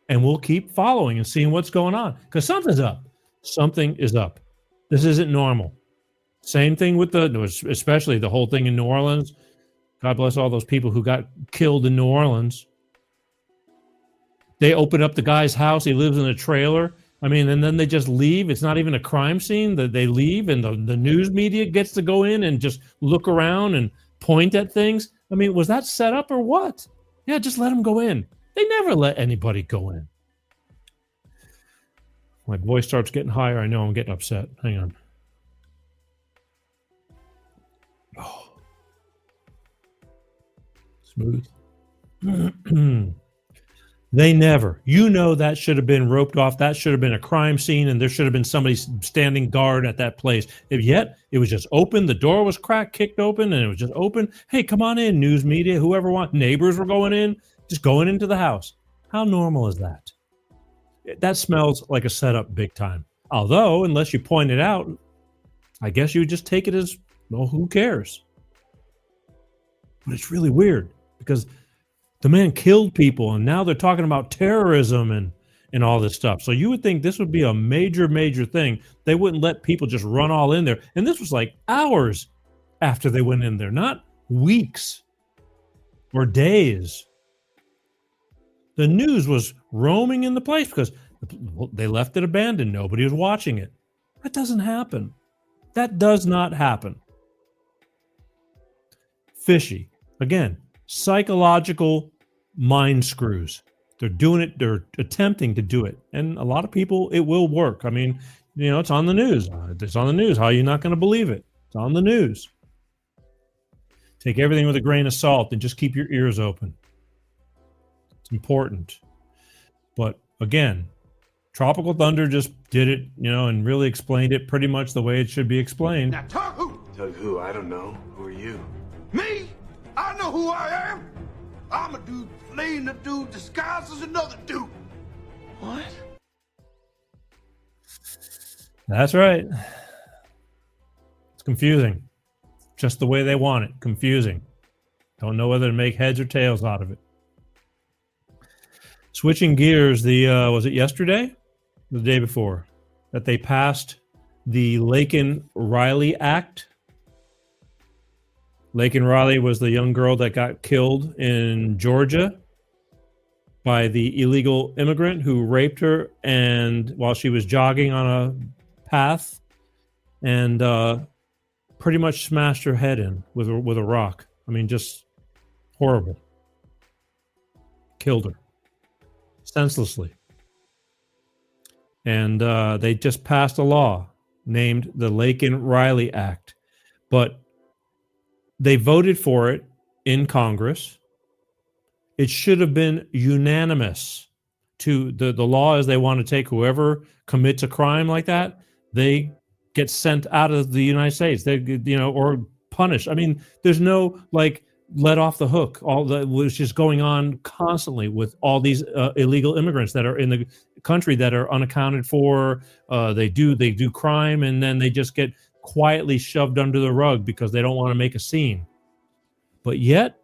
S1: and we'll keep following and seeing what's going on, because something's up. Something is up. This isn't normal. Same thing with especially the whole thing in New Orleans. God bless all those people who got killed in New Orleans. They open up the guy's house. He lives in a trailer. I mean, and then they just leave. It's not even a crime scene. That they leave, and the news media gets to go in and just look around and point at things. I mean, was that set up or what? Yeah, just let them go in. They never let anybody go in. My voice starts getting higher. I know I'm getting upset. Hang on. Oh. Smooth. They never. That should have been roped off. That should have been a crime scene, and there should have been somebody standing guard at that place. Yet, it was just open. The door was cracked, kicked open, and it was just open. Hey, come on in, news media, whoever wants. Neighbors were going in, just going into the house. How normal is that? That smells like a setup big time. Although, unless you point it out, I guess you would just take it as, well, who cares? But it's really weird because the man killed people and now they're talking about terrorism and all this stuff. So you would think this would be a major, major thing. They wouldn't let people just run all in there. And this was like hours after they went in there, not weeks or days. The news was roaming in the place because they left it abandoned. Nobody was watching it. That doesn't happen. That does not happen. Fishy. Again, psychological mind screws. They're doing it. They're attempting to do it. And a lot of people, it will work. I mean, it's on the news. It's on the news. How are you not going to believe it? It's on the news. Take everything with a grain of salt and just keep your ears open. It's important. But again, Tropical Thunder just did it, and really explained it pretty much the way it should be explained.
S14: Now, Tug who? Tug who? I don't know. Who are you? Me? I know who I am. I'm a dude playing a dude disguised as another dude. What?
S1: That's right. It's confusing. Just the way they want it. Confusing. Don't know whether to make heads or tails out of it. Switching gears, was it yesterday? The day before, that they passed the Laken-Riley Act. Laken-Riley was the young girl that got killed in Georgia by the illegal immigrant who raped her and while she was jogging on a path and pretty much smashed her head in with a rock. I mean, just horrible. Killed her senselessly. And they just passed a law named the Laken-Riley Act. But they voted for it in Congress. It should have been unanimous. To the law is they want to take whoever commits a crime like that, they get sent out of the United States. They, or punished. I mean, there's no like let off the hook. All that was just going on constantly with all these illegal immigrants that are in the country that are unaccounted for. They do crime, and then they just get quietly shoved under the rug because they don't want to make a scene. But yet,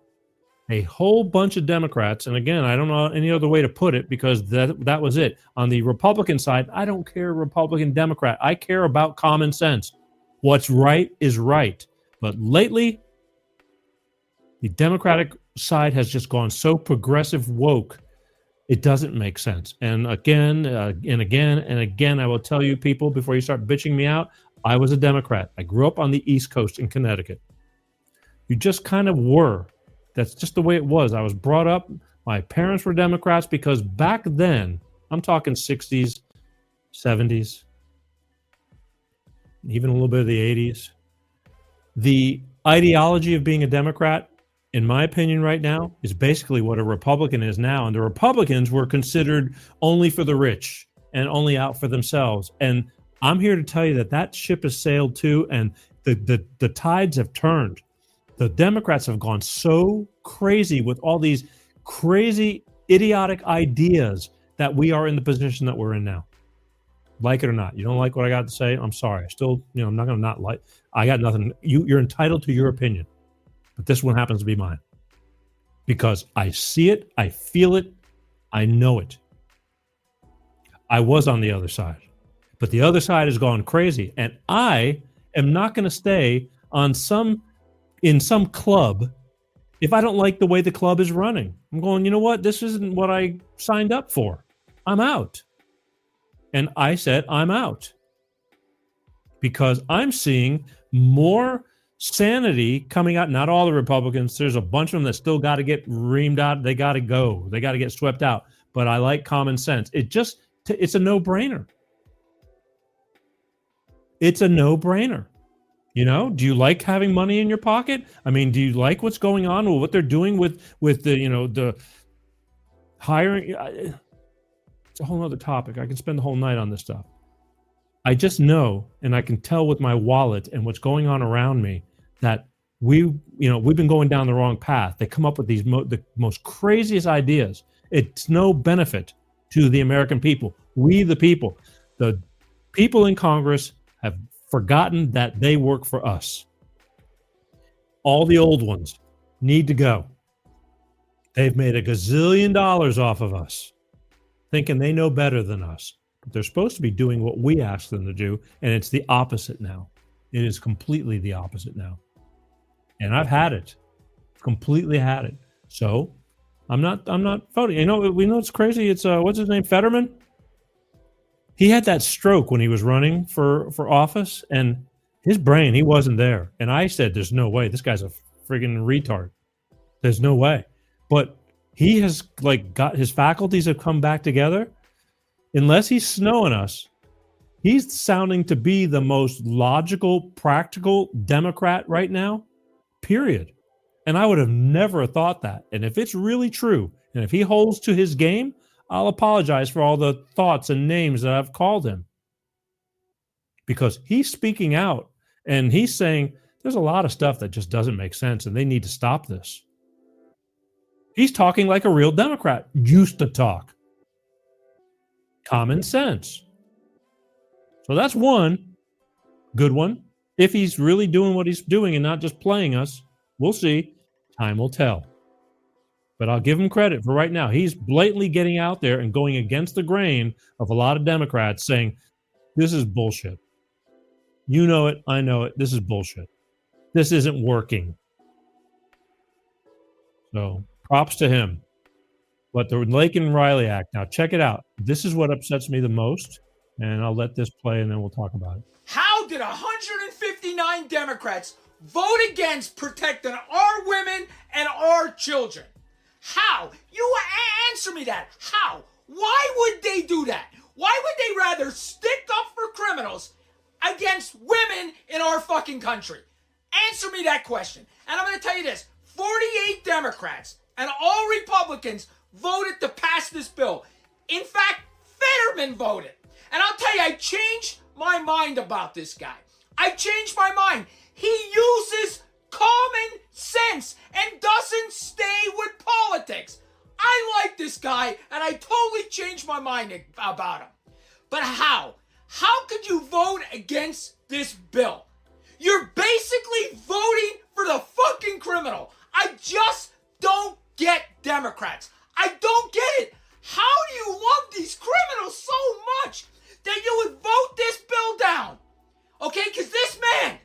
S1: a whole bunch of Democrats, and again, I don't know any other way to put it because that was it. On the Republican side, I don't care Republican, Democrat. I care about common sense. What's right is right. But lately, the Democratic side has just gone so progressive woke, it doesn't make sense. And again, and again, and again, I will tell you people, before you start bitching me out, I was a Democrat. I grew up on the East Coast in Connecticut. You just kind of were. That's just the way it was. I was brought up. My parents were Democrats because back then, I'm talking 60s, 70s, even a little bit of the 80s. The ideology of being a Democrat, in my opinion right now, is basically what a Republican is now. And the Republicans were considered only for the rich and only out for themselves. And I'm here to tell you that ship has sailed too, and the tides have turned. The Democrats have gone so crazy with all these crazy, idiotic ideas that we are in the position that we're in now. Like it or not. You don't like what I got to say? I'm sorry. I still, I'm not going to not like. I got nothing. You're entitled to your opinion. But this one happens to be mine. Because I see it, I feel it, I know it. I was on the other side. But the other side has gone crazy. And I am not going to stay in some club if I don't like the way the club is running. I'm going, you know what? This isn't what I signed up for. I'm out. And I said, I'm out. Because I'm seeing more sanity coming out. Not all the Republicans. There's a bunch of them that still got to get reamed out. They got to go. They got to get swept out. But I like common sense. It's a no-brainer. It's a no-brainer. Do you like having money in your pocket? I mean, do you like what's going on with what they're doing with the, the hiring? It's a whole other topic. I can spend the whole night on this stuff. I just know, and I can tell with my wallet and what's going on around me, that we've been going down the wrong path. They come up with these the most craziest ideas. It's no benefit to the American people. We, the people, the people in Congress have forgotten that they work for us. All the old ones need to go. They've made $1 gazillion off of us, thinking they know better than us. But they're supposed to be doing what we ask them to do, and it's the opposite now. It is completely the opposite now. And I've had it. Completely had it. So I'm not voting. We know it's crazy. It's what's his name? Fetterman? He had that stroke when he was running for office, and his brain, he wasn't there. And I said, there's no way. This guy's a friggin' retard. There's no way. But he has got his faculties have come back together. Unless he's snowing us, he's sounding to be the most logical, practical Democrat right now, period. And I would have never thought that. And if it's really true, and if he holds to his game, I'll apologize for all the thoughts and names that I've called him. Because he's speaking out and he's saying there's a lot of stuff that just doesn't make sense and they need to stop this. He's talking like a real Democrat used to talk. Common sense. So that's one good one. If he's really doing what he's doing and not just playing us, we'll see. Time will tell. But I'll give him credit for right now. He's blatantly getting out there and going against the grain of a lot of Democrats saying, this is bullshit. You know it. I know it. This is bullshit. This isn't working. So props to him. But the Lakin and Riley Act, now check it out. This is what upsets me the most. And I'll let this play and then we'll talk about it.
S15: How did 159 Democrats vote against protecting our women and our children? How? You answer me that. How? Why would they do that? Why would they rather stick up for criminals against women in our fucking country? Answer me that question. And I'm going to tell you this. 48 Democrats and all Republicans voted to pass this bill. In fact, Fetterman voted. And I'll tell you, I changed my mind about this guy. I changed my mind. He uses common sense and doesn't stay with politics. I like this guy, and I totally changed my mind about him. But how? How could you vote against this bill? You're basically voting for the fucking criminal. I just don't get Democrats. I don't get it. How do you love these criminals so much that you would vote this bill down? Okay, because this man,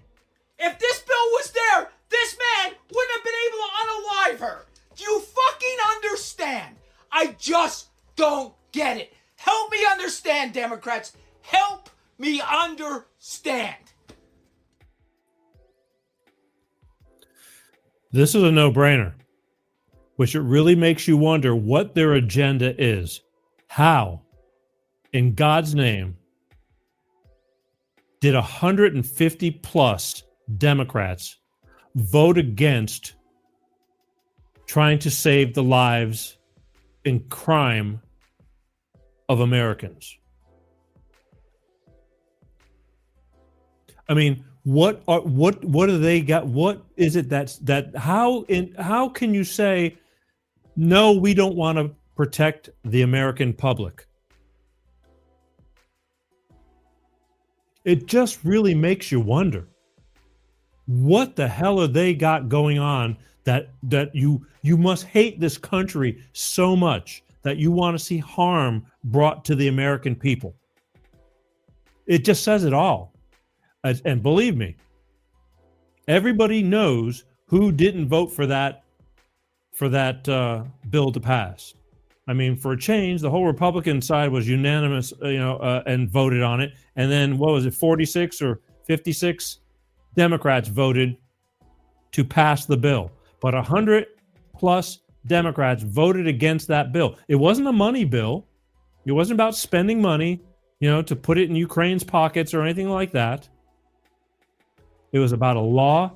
S15: if this bill was there, this man wouldn't have been able to unalive her. Do you fucking understand? I just don't get it. Help me understand, Democrats. Help me understand.
S1: This is a no-brainer, which it really makes you wonder what their agenda is. How, in God's name, did 150 plus Democrats vote against trying to save the lives in crime of Americans? I mean, what do they got? What is it how can you say, no, we don't want to protect the American public? It just really makes you wonder, what the hell are they got going on that you must hate this country so much that you want to see harm brought to the American people? It just says it all. And believe me, everybody knows who didn't vote for that bill to pass. I mean, for a change, the whole Republican side was unanimous, and voted on it. And then, what was it, 46 or 56 Democrats voted to pass the bill. But 100 plus Democrats voted against that bill. It wasn't a money bill. It wasn't about spending money, to put it in Ukraine's pockets or anything like that. It was about a law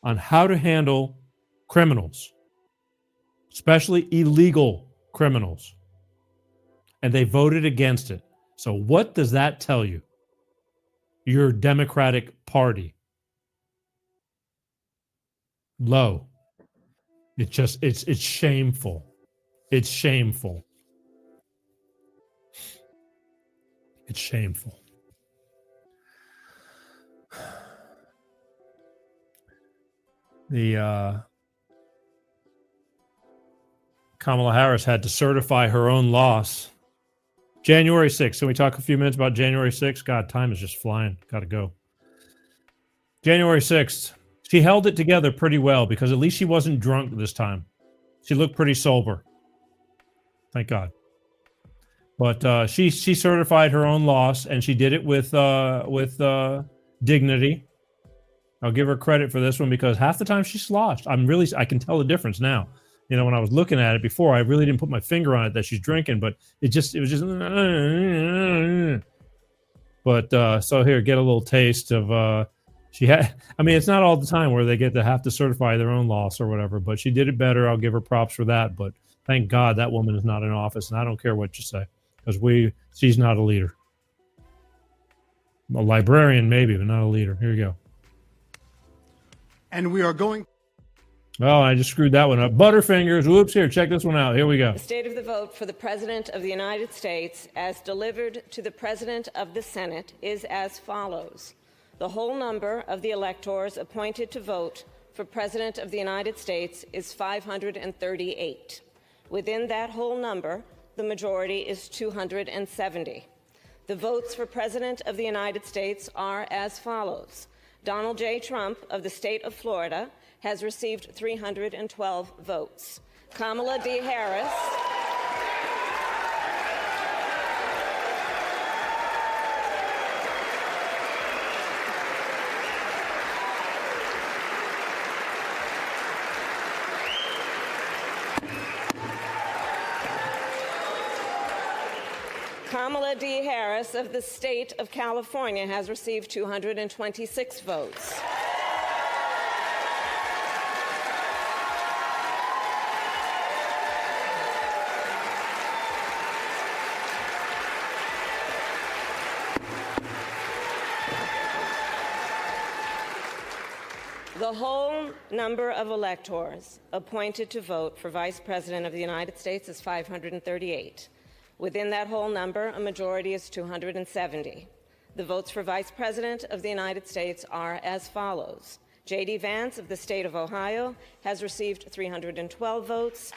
S1: on how to handle criminals, especially illegal criminals. And they voted against it. So what does that tell you? Your Democratic Party. Low. It's shameful. It's shameful. It's shameful. Kamala Harris had to certify her own loss. January 6th. Can we talk a few minutes about January 6th? God, time is just flying. Got to go. January 6th. She held it together pretty well because at least she wasn't drunk this time. She looked pretty sober. Thank God. But she certified her own loss, and she did it with dignity. I'll give her credit for this one because half the time she sloshed. I can tell the difference now. When I was looking at it before, I really didn't put my finger on it that she's drinking, but it was just. But so here, get a little taste of. She had. I mean, it's not all the time where they have to certify their own loss or whatever, but she did it better. I'll give her props for that. But thank God that woman is not in office, and I don't care what you say because she's not a leader. A librarian maybe, but not a leader. Here you go.
S16: And we are going.
S1: Oh, I just screwed that one up. Butterfingers. Whoops. Here, check this one out. Here we go.
S17: The state of the vote for the President of the United States as delivered to the President of the Senate is as follows. The whole number of the electors appointed to vote for President of the United States is 538. Within that whole number, the majority is 270. The votes for President of the United States are as follows. Donald J. Trump of the state of Florida has received 312 votes. Kamala D. Harris Kamala D. Harris of the state of California has received 226 votes. The whole number of electors appointed to vote for Vice President of the United States is 538. Within that whole number, a majority is 270. The votes for Vice President of the United States are as follows. J.D. Vance of the state of Ohio has received 312 votes.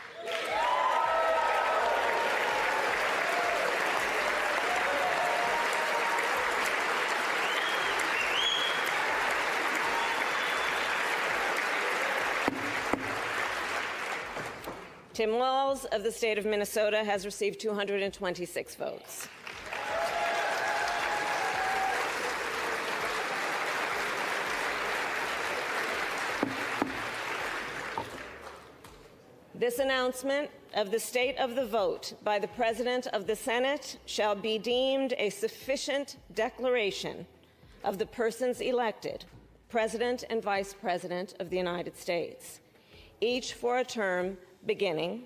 S17: Tim Walz of the state of Minnesota has received 226 votes. This announcement of the state of the vote by the President of the Senate shall be deemed a sufficient declaration of the persons elected President and Vice President of the United States, each for a term beginning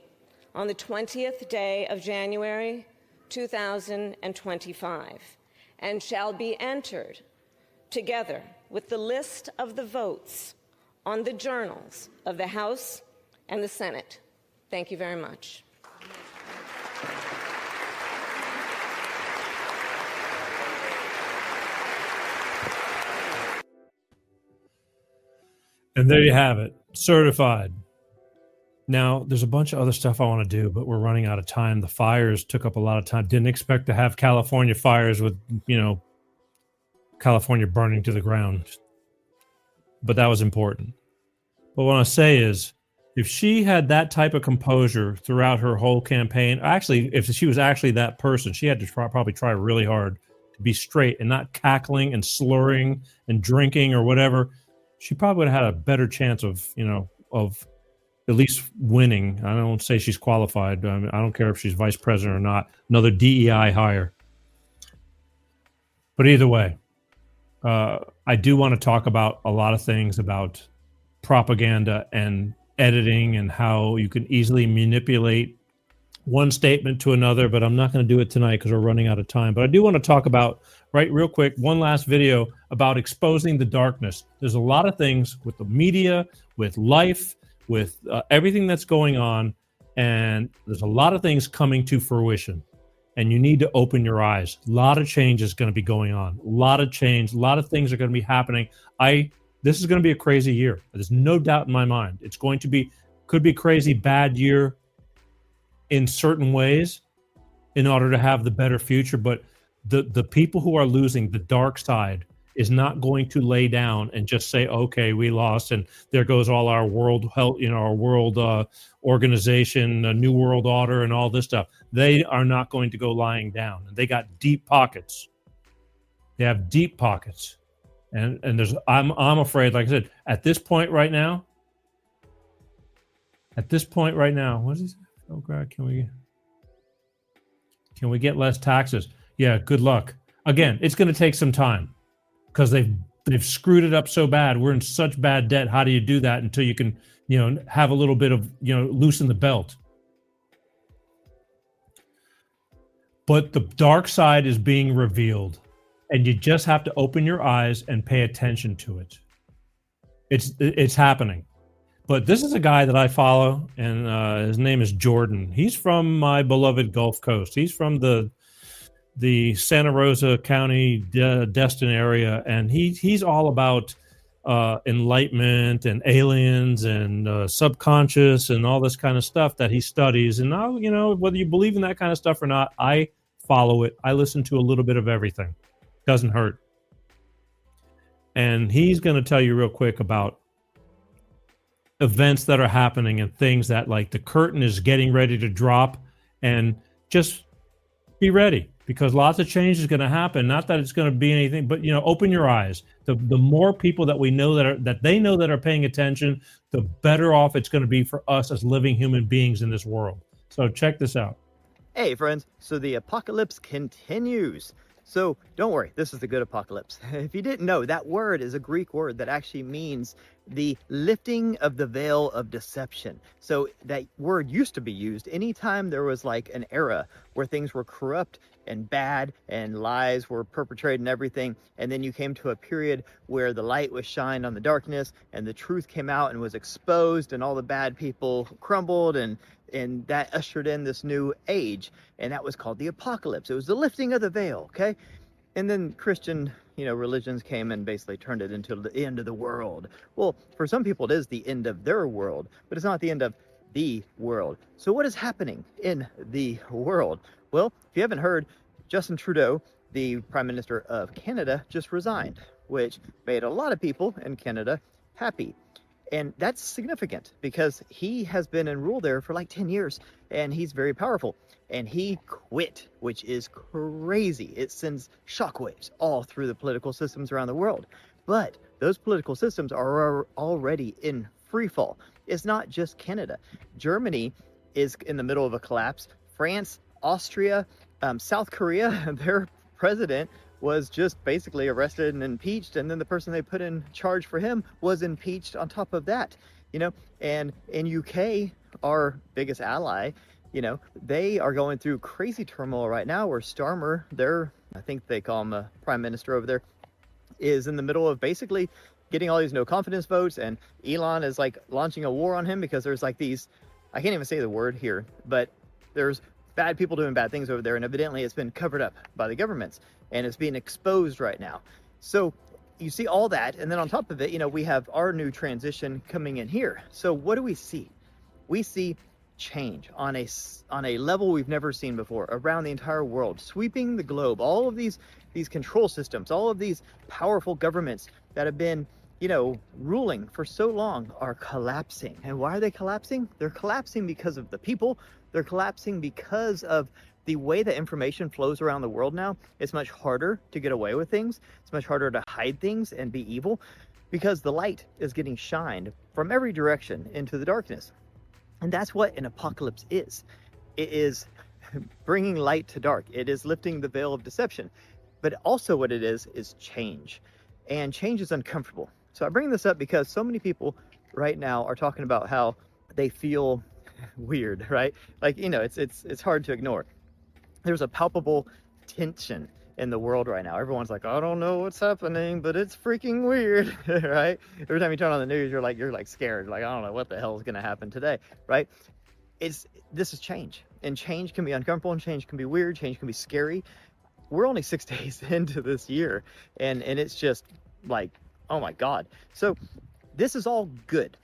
S17: on the 20th day of January 2025, and shall be entered together with the list of the votes on the journals of the House and the Senate. Thank you very much.
S1: And there you have it, certified. Now, there's a bunch of other stuff I want to do, but we're running out of time. The fires took up a lot of time. Didn't expect to have California fires with, California burning to the ground. But that was important. But what I want to say is, if she had that type of composure throughout her whole campaign, actually, if she was actually that person, she had to probably try really hard to be straight and not cackling and slurring and drinking or whatever. She probably would have had a better chance of at least winning. I don't say she's qualified. I don't care if she's vice president or not. Another DEI hire. But either way, I do want to talk about a lot of things about propaganda and editing and how you can easily manipulate one statement to another, but I'm not going to do it tonight because we're running out of time. But I do want to talk about, real quick, one last video about exposing the darkness. There's a lot of things with the media, with life, with everything that's going on, and there's a lot of things coming to fruition, and you need to open your eyes. A lot of change is going to be going on. A lot of change. A lot of things are going to be happening. This is going to be a crazy year. There's no doubt in my mind. It's going to be, could be a crazy bad year in certain ways in order to have the better future, but the people who are losing, the dark side, is not going to lay down and just say, okay, we lost and there goes all our world health, our world organization, New World Order and all this stuff. They are not going to go lying down. They got deep pockets. They have deep pockets. And I'm afraid, like I said, at this point right now, what is this? Oh God, can we get less taxes? Yeah, good luck. Again, it's going to take some time because they've screwed it up so bad. We're in such bad debt. How do you do that until you can, have a little bit of, loosen the belt? But the dark side is being revealed, and you just have to open your eyes and pay attention to it. It's happening. But this is a guy that I follow, and his name is Jordan. He's from my beloved Gulf Coast. He's from the Santa Rosa County, Destin area, and he's all about enlightenment and aliens and subconscious and all this kind of stuff that he studies. And now, whether you believe in that kind of stuff or not, I follow it. I listen to a little bit of everything. Doesn't hurt. And he's going to tell you real quick about events that are happening and things that, like, the curtain is getting ready to drop, and just be ready because lots of change is going to happen. Not that it's going to be anything, but open your eyes. The more people that we know that they know that are paying attention, the better off it's going to be for us as living human beings in this world. So check this out.
S16: Hey friends, so the apocalypse continues. So don't worry, this is the good apocalypse. If you didn't know, that word is a Greek word that actually means the lifting of the veil of deception. So that word used to be used anytime there was like an era where things were corrupt and bad and lies were perpetrated and everything. And then you came to a period where the light was shined on the darkness and the truth came out and was exposed and all the bad people crumbled, and that ushered in this new age, and that was called the apocalypse. It was the lifting of the veil, okay? And then Christian, religions came and basically turned it into the end of the world. Well, for some people it is the end of their world, but it's not the end of the world. So what is happening in the world? Well, if you haven't heard, Justin Trudeau, the Prime Minister of Canada, just resigned, which made a lot of people in Canada happy. And that's significant because he has been in rule there for like 10 years and he's very powerful. And he quit, which is crazy. It sends shockwaves all through the political systems around the world. But those political systems are already in free fall. It's not just Canada. Germany is in the middle of a collapse. France, Austria, South Korea, their president was just basically arrested and impeached, and then the person they put in charge for him was impeached on top of that, and in UK, our biggest ally, they are going through crazy turmoil right now where Starmer, I think they call him a prime minister over there, is in the middle of basically getting all these no confidence votes, and Elon is like launching a war on him because there's like these, I can't even say the word here, but there's bad people doing bad things over there, and evidently it's been covered up by the governments and it's being exposed right now. So you see all that, and then on top of it, we have our new transition coming in here. So what do we see? We see change on a level we've never seen before around the entire world, sweeping the globe. All of these control systems, all of these powerful governments that have been ruling for so long are collapsing. And why are they collapsing? They're collapsing because of the people. They're collapsing because of the way that information flows around the world now. It's much harder to get away with things. It's much harder to hide things and be evil because the light is getting shined from every direction into the darkness. And that's what an apocalypse is. It is bringing light to dark. It is lifting the veil of deception. But also what it is change. And change is uncomfortable. So I bring this up because so many people right now are talking about how they feel weird, right? Like, it's hard to ignore. There's a palpable tension in the world right now. Everyone's like, I don't know what's happening, but it's freaking weird, right? Every time you turn on the news, you're like scared. Like, I don't know what the hell is going to happen today, right? This is change, and change can be uncomfortable, and change can be weird, change can be scary. We're only 6 days into this year, and it's just like, oh my God. So this is all good.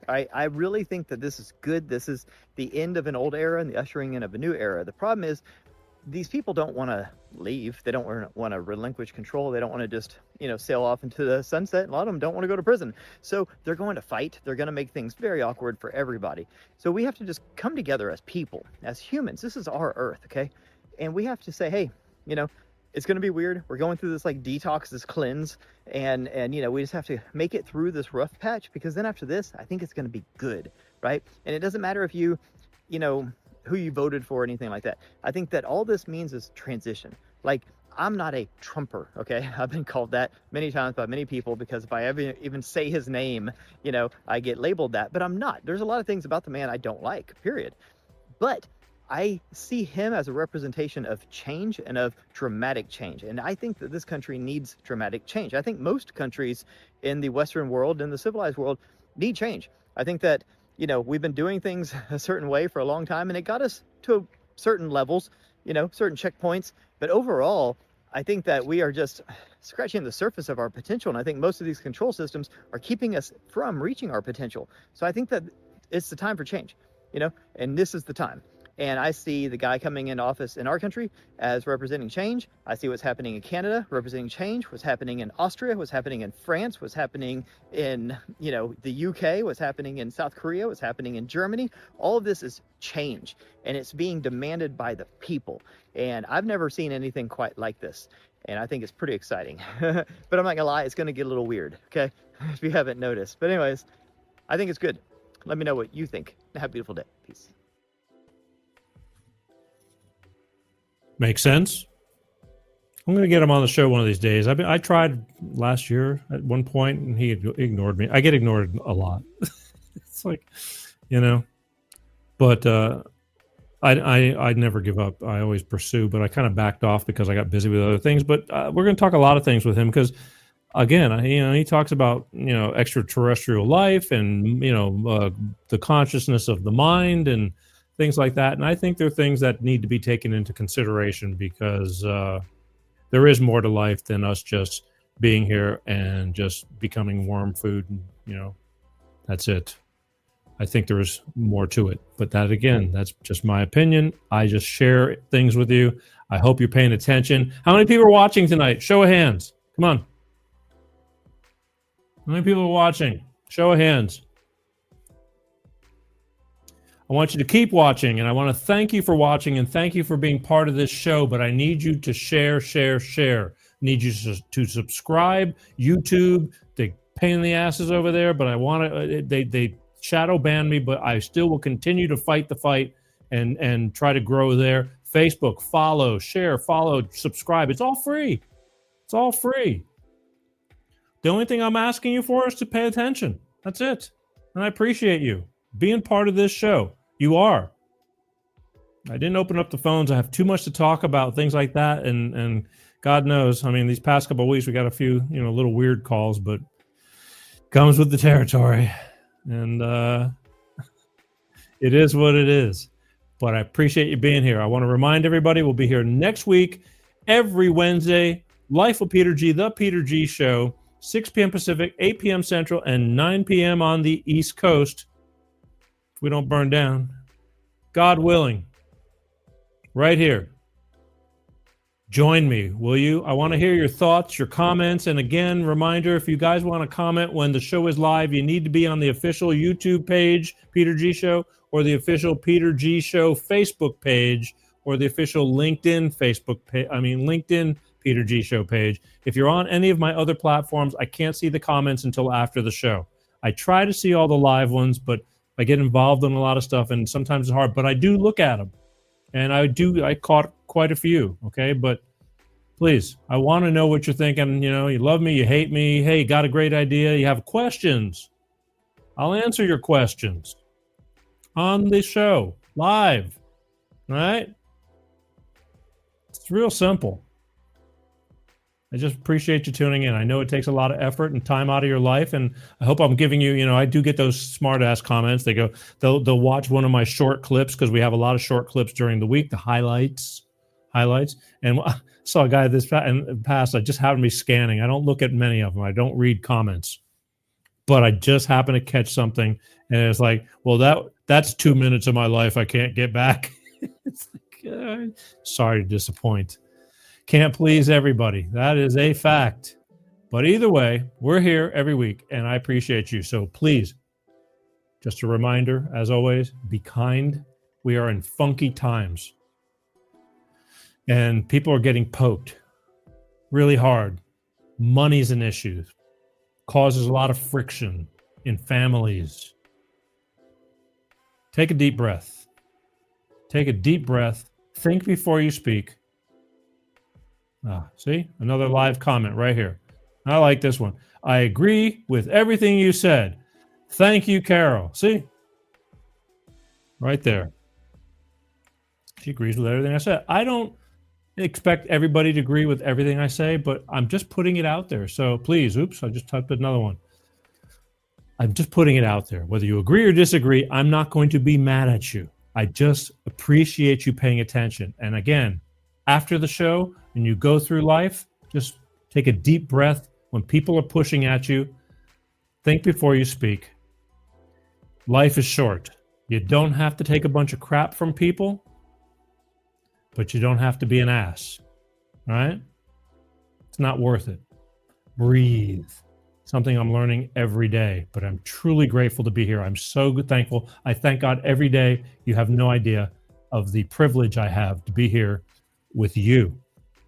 S16: I really think that this is good. This is the end of an old era and the ushering in of a new era. The problem is these people don't want to leave. They don't want to relinquish control. They don't want to just, sail off into the sunset. A lot of them don't want to go to prison. So they're going to fight. They're going to make things very awkward for everybody. So we have to just come together as people, as humans. This is our earth, okay? And we have to say, hey, it's going to be weird. We're going through this like detox, this cleanse, and we just have to make it through this rough patch, because then after this, I think it's going to be good, right? And it doesn't matter if you who you voted for or anything like that. I think that all this means is transition. Like, I'm not a Trumper, okay? I've been called that many times by many people because if I ever even say his name, I get labeled that, but I'm not. There's a lot of things about the man I don't like, period. But I see him as a representation of change and of dramatic change. And I think that this country needs dramatic change. I think most countries in the Western world, in the civilized world, need change. I think that, we've been doing things a certain way for a long time, and it got us to certain levels, certain checkpoints. But overall, I think that we are just scratching the surface of our potential. And I think most of these control systems are keeping us from reaching our potential. So I think that it's the time for change, and this is the time. And I see the guy coming into office in our country as representing change. I see what's happening in Canada, representing change, what's happening in Austria, what's happening in France, what's happening in, the UK, what's happening in South Korea, what's happening in Germany. All of this is change, and it's being demanded by the people. And I've never seen anything quite like this. And I think it's pretty exciting. But I'm not gonna lie, it's gonna get a little weird, okay? If you haven't noticed. But anyways, I think it's good. Let me know what you think. Have a beautiful day. Peace.
S1: Make sense? I'm going to get him on the show one of these days. I tried last year at one point, and he ignored me. I get ignored a lot. It's like, but I never give up. I always pursue, but I kind of backed off because I got busy with other things. But we're going to talk a lot of things with him because, again, he talks about extraterrestrial life and the consciousness of the mind and things like that. And I think there are things that need to be taken into consideration because there is more to life than us just being here and just becoming worm food. And, that's it. I think there is more to it. But that, again, that's just my opinion. I just share things with you. I hope you're paying attention. How many people are watching tonight? Show of hands. Come on. How many people are watching? Show of hands. I want you to keep watching, and I want to thank you for watching and thank you for being part of this show, but I need you to share. I need you to subscribe. YouTube, they pain in the asses over there, but I want to, they shadow ban me, but I still will continue to fight the fight and try to grow there. Facebook, follow, share, subscribe. It's all free. It's all free. The only thing I'm asking you for is to pay attention. That's it. And I appreciate you being part of this show. You are. I didn't open up the phones. I have too much to talk about, things like that. And God knows, I mean, these past couple of weeks, we got a few, little weird calls, but comes with the territory. And it is what it is. But I appreciate you being here. I want to remind everybody we'll be here next week, every Wednesday. Life of Peter G, The Peter G Show, 6 p.m. Pacific, 8 p.m. Central, and 9 p.m. on the East Coast. If we don't burn down, God willing, right here. Join me, will you? I want to hear your thoughts, your comments. And again, reminder, if you guys want to comment when the show is live, you need to be on the official YouTube page, Peter G Show, or the official Peter G Show Facebook page, or the official LinkedIn LinkedIn Peter G Show page. If you're on any of my other platforms, I can't see the comments until after the show. I try to see all the live ones, but I get involved in a lot of stuff, and sometimes it's hard, but I do look at them. And I caught quite a few, okay? But please, I want to know what you're thinking. You love me, you hate me. Hey, got a great idea. You have questions. I'll answer your questions on the show, live, all right? It's real simple. I just appreciate you tuning in. I know it takes a lot of effort and time out of your life, and I hope I'm giving you, I do get those smart-ass comments. They'll watch one of my short clips because we have a lot of short clips during the week, the highlights. And I saw a guy in the past, I just happened to be scanning. I don't look at many of them. I don't read comments. But I just happened to catch something, and it's like, well, that's 2 minutes of my life I can't get back. It's like, sorry to disappoint. Can't please everybody. That is a fact. But either way, we're here every week, and I appreciate you. So please, just a reminder, as always, be kind. We are in funky times. And people are getting poked really hard. Money's an issue. Causes a lot of friction in families. Take a deep breath. Take a deep breath. Think before you speak. See? Another live comment right here. I like this one. I agree with everything you said. Thank you, Carol. See? Right there. She agrees with everything I said. I don't expect everybody to agree with everything I say, but I'm just putting it out there. So please, I just typed another one. I'm just putting it out there. Whether you agree or disagree, I'm not going to be mad at you. I just appreciate you paying attention. And again, after the show, when you go through life, just take a deep breath. When people are pushing at you, think before you speak. Life is short. You don't have to take a bunch of crap from people, but you don't have to be an ass. All right? It's not worth it. Breathe. Something I'm learning every day, but I'm truly grateful to be here. I'm so thankful. I thank God every day. You have no idea of the privilege I have to be here with you.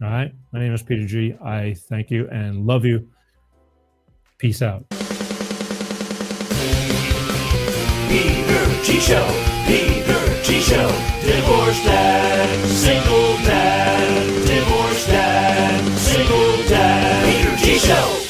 S1: All right? My name is Peter G. I thank you and love you. Peace out.
S6: Peter G Show, Peter G Show, divorced dad, single dad, divorced dad. T-Show.